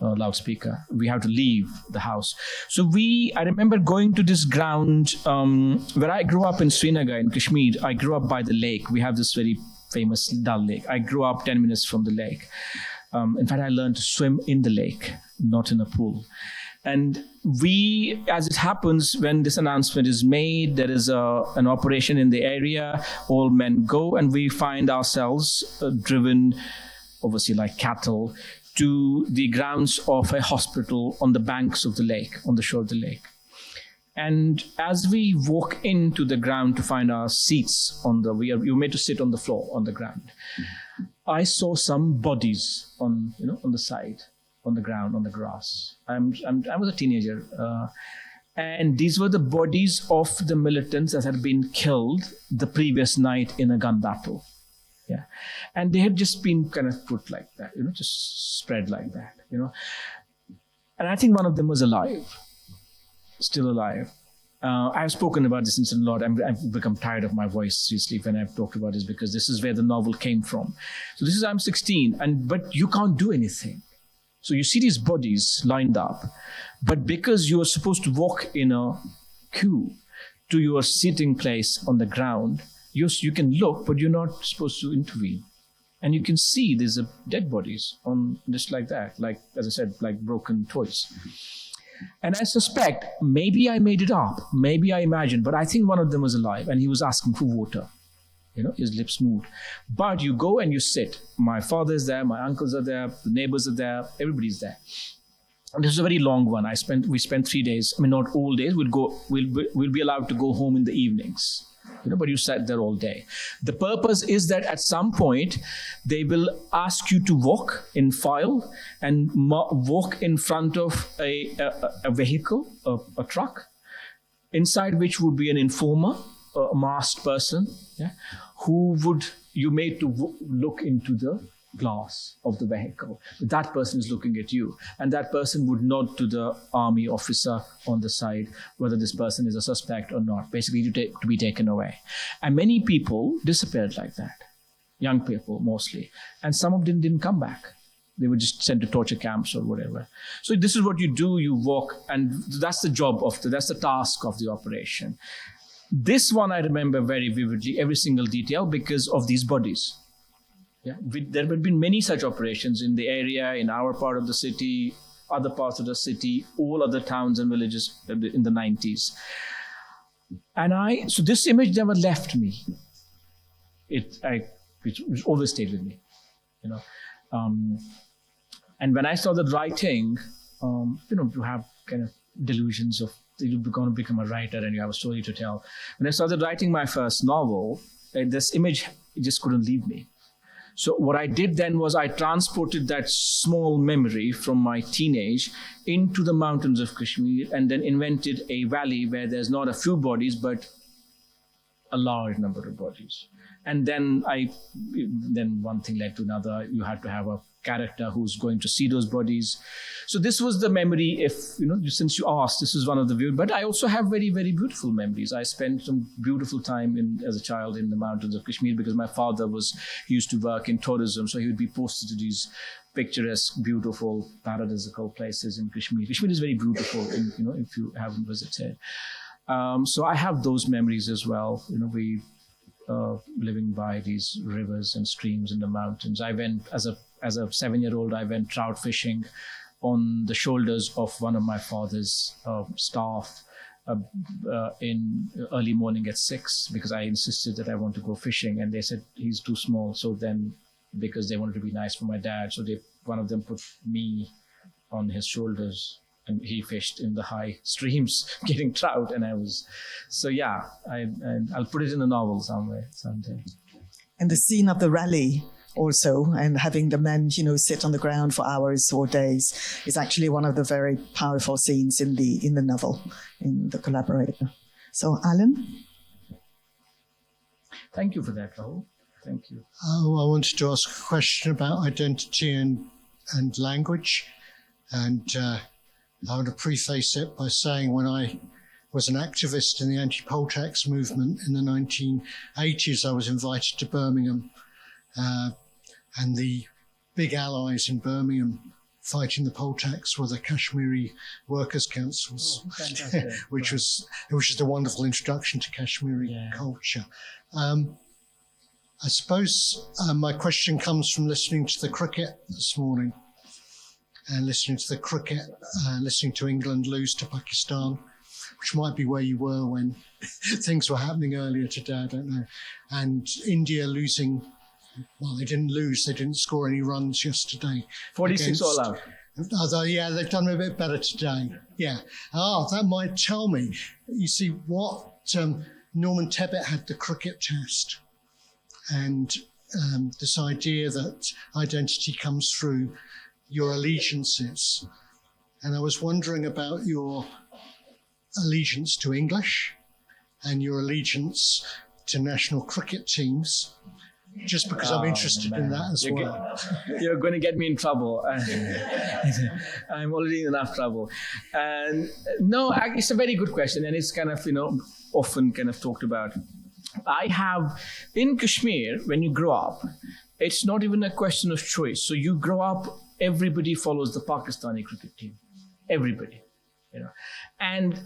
B: loudspeaker. We have to leave the house. So I remember going to this ground where I grew up in Srinagar in Kashmir. I grew up by the lake. We have this very famous Dal Lake. I grew up 10 minutes from the lake. In fact, I learned to swim in the lake, not in a pool. And as it happens, when this announcement is made, there is an operation in the area, all men go, and we find ourselves driven, obviously like cattle, to the grounds of a hospital on the banks of the lake, on the shore of the lake. And as we walk into the ground to find our seats you're made to sit on the floor, on the ground. I saw some bodies on the side, on the ground, on the grass. I was a teenager. And these were the bodies of the militants that had been killed the previous night in a gun battle. Yeah. And they had just been kind of put like that, just spread like that, And I think one of them was alive. still alive. I've spoken about this incident a lot. I've become tired of my voice, seriously, when I've talked about this, because this is where the novel came from. So this is, I'm 16, but you can't do anything. So you see these bodies lined up, but because you are supposed to walk in a queue to your sitting place on the ground, you can look, but you're not supposed to intervene. And you can see there's dead bodies on just like that, like, as I said, like broken toys. And I suspect, maybe I made it up, maybe I imagined, but I think one of them was alive and he was asking for water. His lips moved. But you go and you sit. My father is there, my uncles are there, the neighbors are there, everybody's there. And this is a very long one. We spent 3 days. I mean, not all days. We'll be allowed to go home in the evenings. But you sat there all day. The purpose is that at some point, they will ask you to walk in file and walk in front of a vehicle, a truck, inside which would be an informer, a masked person, who would you made to look into the glass of the vehicle. That person is looking at you, and that person would nod to the army officer on the side whether this person is a suspect or not, basically to be taken away. And many people disappeared like that, young people mostly, and some of them didn't come back. They were just sent to torture camps or whatever. So this is what you do, you walk, and that's the job that's the task of the operation. This one I remember very vividly, every single detail, because of these bodies. There have been many such operations in the area, in our part of the city, other parts of the city, all other towns and villages in the 90s. And so this image never left me. It always stayed with me, and when I saw the writing, you have kind of delusions of you're going to become a writer and you have a story to tell. When I started writing my first novel, this image just couldn't leave me. So what I did then was I transported that small memory from my teenage into the mountains of Kashmir, and then invented a valley where there's not a few bodies, but a large number of bodies. And then one thing led to another. You had to have a character who's going to see those bodies. So this was the memory, since you asked, this is one of the views. But I also have very, very beautiful memories. I spent some beautiful time as a child in the mountains of Kashmir, because my father used to work in tourism. So he would be posted to these picturesque, beautiful, paradisical places in Kashmir. Kashmir is very beautiful, if you haven't visited. So I have those memories as well. We living by these rivers and streams in the mountains. I went as a 7-year-old. I went trout fishing on the shoulders of one of my father's staff in early morning at 6, because I insisted that I want to go fishing, and they said he's too small. So then, because they wanted to be nice for my dad, so one of them put me on his shoulders. And he fished in the high streams, getting trout, and I'll put it in a novel someday.
A: And the scene of the rally also, and having the men, sit on the ground for hours or days, is actually one of the very powerful scenes in the novel, in The Collaborator. So, Alan?
B: Thank you for that, Rahul. Thank you.
E: I wanted to ask a question about identity and language, and I want to preface it by saying when I was an activist in the anti-poll tax movement in the 1980s, I was invited to Birmingham, and the big allies in Birmingham fighting the poll tax were the Kashmiri Workers' Councils, which was just a wonderful introduction to Kashmiri culture. I suppose my question comes from listening to the cricket this morning. And listening to the cricket, listening to England lose to Pakistan, which might be where you were when things were happening earlier today, I don't know. And India losing, well, they didn't score any runs yesterday.
B: 46 all out.
E: Although, they've done a bit better today. Yeah. That might tell me. You see, Norman Tebbit had the cricket test. And this idea that identity comes through your allegiances. And I was wondering about your allegiance to English and your allegiance to national cricket teams, just because I'm interested in that as well.
B: You're going to get me in trouble. I'm already in enough trouble. And no, it's a very good question, and it's kind of, often kind of talked about. I have, in Kashmir, when you grow up, it's not even a question of choice. So you grow up, everybody follows the Pakistani cricket team. Everybody. And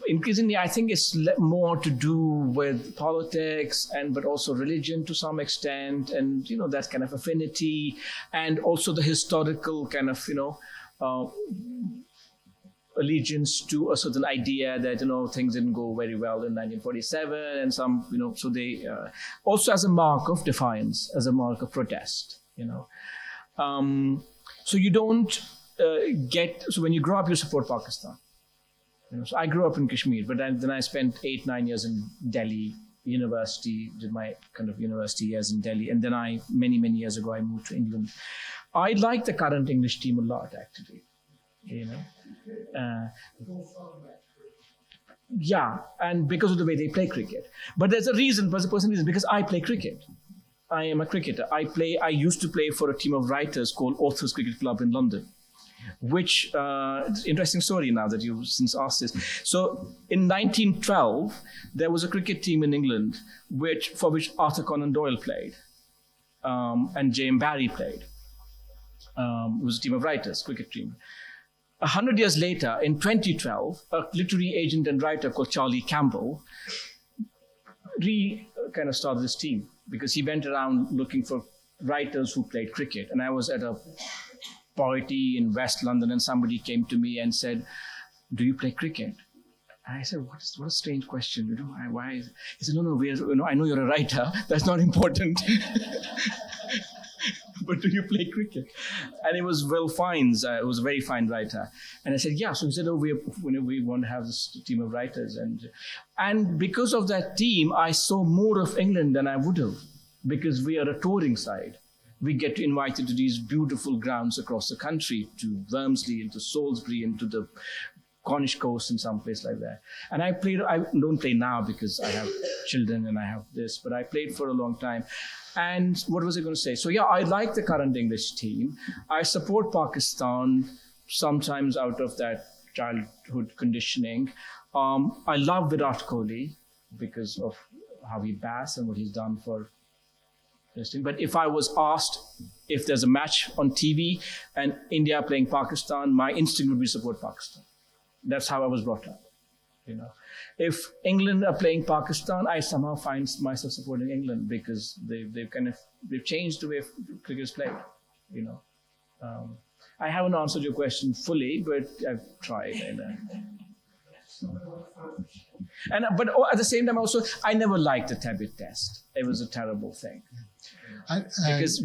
B: increasingly, I think it's more to do with politics but also religion to some extent, and that kind of affinity, and also the historical kind of allegiance to a certain idea that things didn't go very well in 1947, and some so they also as a mark of defiance, as a mark of protest. So you don't so when you grow up, you support Pakistan. So I grew up in Kashmir, but then I spent 8-9 years in Delhi University, did my kind of university years in Delhi, and then many years ago I moved to England. I like the current English team a lot, actually. Yeah, and because of the way they play cricket. But there's a reason, because I play cricket. I am a cricketer. I used to play for a team of writers called Authors Cricket Club in London, which, interesting story now that you've since asked this. So in 1912, there was a cricket team in England for which Arthur Conan Doyle played, and J.M. Barrie played. It was a team of writers, cricket team. 100 years later, in 2012, a literary agent and writer called Charlie Campbell kind of started this team, because he went around looking for writers who played cricket. And I was at a party in West London, and somebody came to me and said, "Do you play cricket?" And I said, "What a strange question, why?" He said, "No, I know you're a writer. That's not important." "But do you play cricket?" And it was Will Fiennes. It was a very fine writer. And I said, "Yeah." So he said, we want to have this team of writers. And because of that team, I saw more of England than I would have, because we are a touring side. We get invited to these beautiful grounds across the country, to Wormsley, into Salisbury, into the Cornish coast, and someplace like that. And I don't play now because I have children and I have this, but I played for a long time. And what was I going to say? So yeah, I like the current English team. I support Pakistan, sometimes out of that childhood conditioning. I love Virat Kohli because of how he bats and what he's done for this thing. But if I was asked if there's a match on TV and India playing Pakistan, my instinct would be support Pakistan. That's how I was brought up. If England are playing Pakistan, I somehow find myself supporting England, because they've changed the way cricket is played. I haven't answered your question fully, but I've tried. But at the same time, also, I never liked the Thabit test. It was a terrible thing.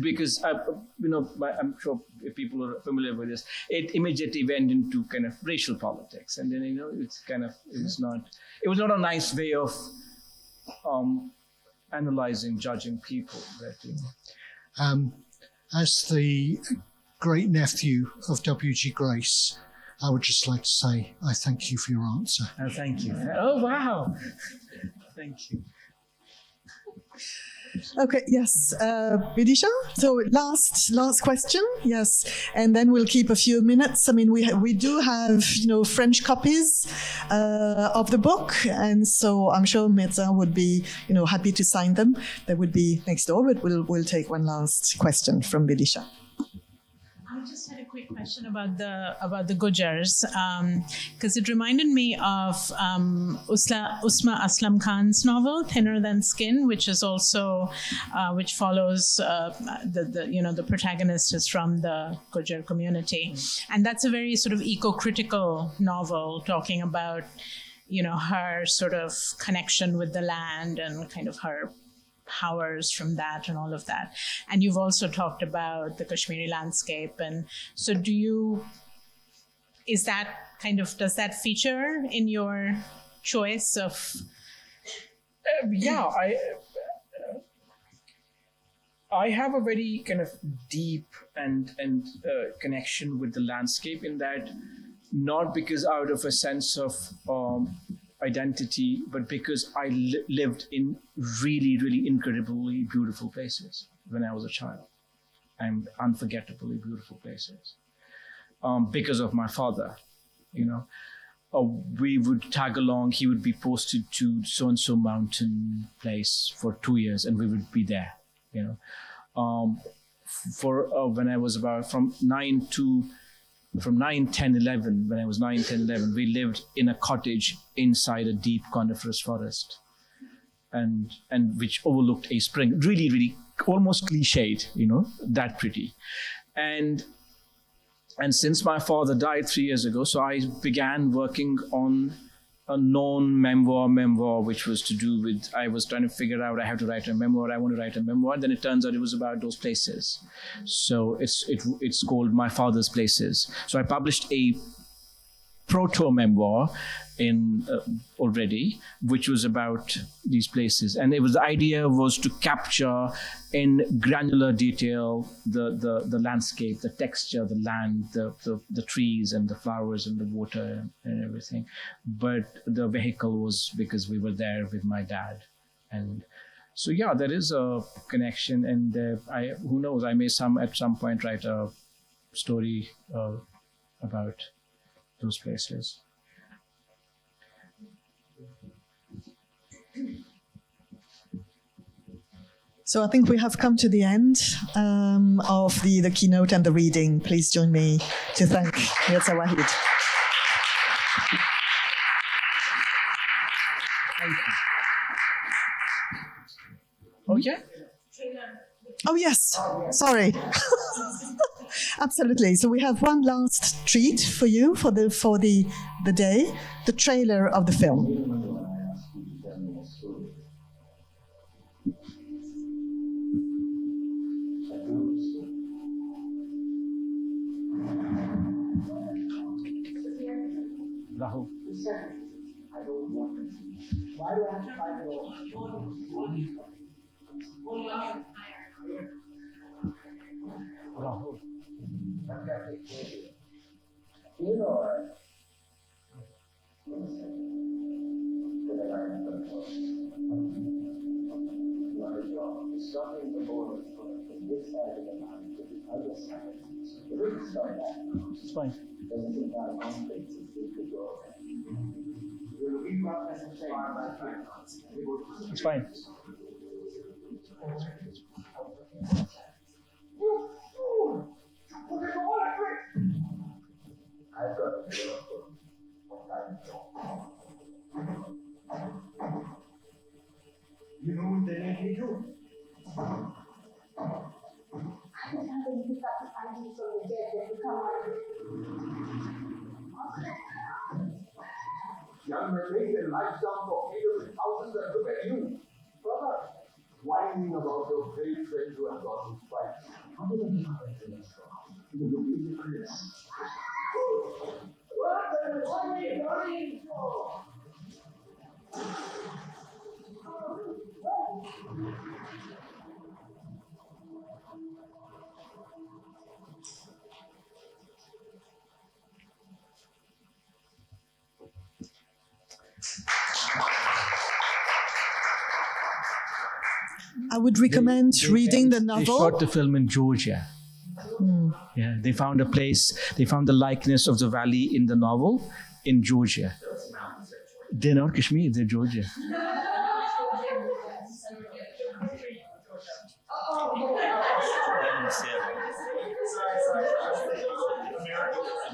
B: Because I'm sure if people are familiar with this, it immediately went into kind of racial politics, and then it was not a nice way of analyzing, judging people.
E: As the great nephew of W.G. Grace, I would just like to say I thank you for your answer.
B: Oh, thank you. Oh, wow. Thank you.
A: Okay, yes, Bidisha. So last question, yes, and then we'll keep a few minutes. I mean, we do have French copies of the book, and so I'm sure Mirza would be happy to sign them. They would be next door, but we'll take one last question from Bidisha.
F: I just had a quick question about the Gujars, because it reminded me of Usma Aslam Khan's novel Thinner Than Skin, which is also which follows the protagonist is from the Gujar community, and that's a very sort of eco-critical novel talking about her sort of connection with the land and kind of her powers from that and all of that. And you've also talked about the Kashmiri landscape. And so does that feature in your choice of?
B: Yeah, I have a very kind of deep and connection with the landscape, in that not because out of a sense of identity, but because I lived in really, really incredibly beautiful places when I was a child, and unforgettably beautiful places, because of my father. We would tag along. He would be posted to so and so mountain place for 2 years, and we would be there. When I was about from 9, 10, 11, when I was 9, 10, 11, we lived in a cottage inside a deep coniferous forest, and which overlooked a spring. Really, really, almost cliched, that pretty. And since my father died 3 years ago, so I began working on a non-memoir, which was to do with, I was trying to figure out, I have to write a memoir, I want to write a memoir. Then it turns out it was about those places. So it's called My Father's Places. So I published a proto-memoir already, which was about these places. And the idea was to capture in granular detail the landscape, the texture, the land, the trees and the flowers and the water and everything. But the vehicle was because we were there with my dad. And so, yeah, there is a connection. And who knows, I may at some point write a story about those places.
A: So I think we have come to the end of the keynote and the reading. Please join me to thank Mirza Waheed.
B: Thank you. Oh, yeah?
A: Oh, yes. Sorry. Absolutely. So we have one last treat for you for the day, the trailer of the film.
B: Rahul.
G: Why do I have to fight it all?
B: Rahul.
G: Stopping the border from this side of the mountain to the other side. It wouldn't start that.
B: It's fine.
G: Doesn't seem that conflict since we could go.
B: It's fine.
G: I've got a You know what they made me do?
H: I don't have any sacrifices from the dead that become like
G: Young Mermaid lies down for freedom in thousands and look at you. Brother, whining about your brave friends who have gone to fight. How do you know you look ridiculous. What are you running for?
A: I would recommend reading the novel.
B: They shot the film in Georgia. Yeah, they found a place, they found the likeness of the valley in the novel in Georgia. They're not Kashmir, they're Georgia.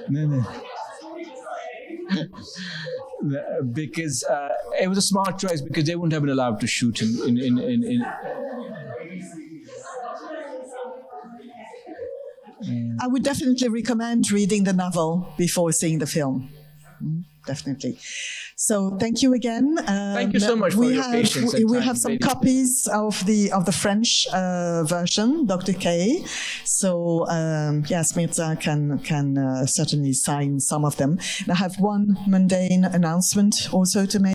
B: No. Because it was a smart choice because they wouldn't have been allowed to shoot in
A: I would definitely recommend reading the novel before seeing the film. Definitely. So thank you again.
B: Thank you so much for your patience.
A: We have some copies of the French version, Dr. K. So yes, Mirza can certainly sign some of them. And I have one mundane announcement also to make.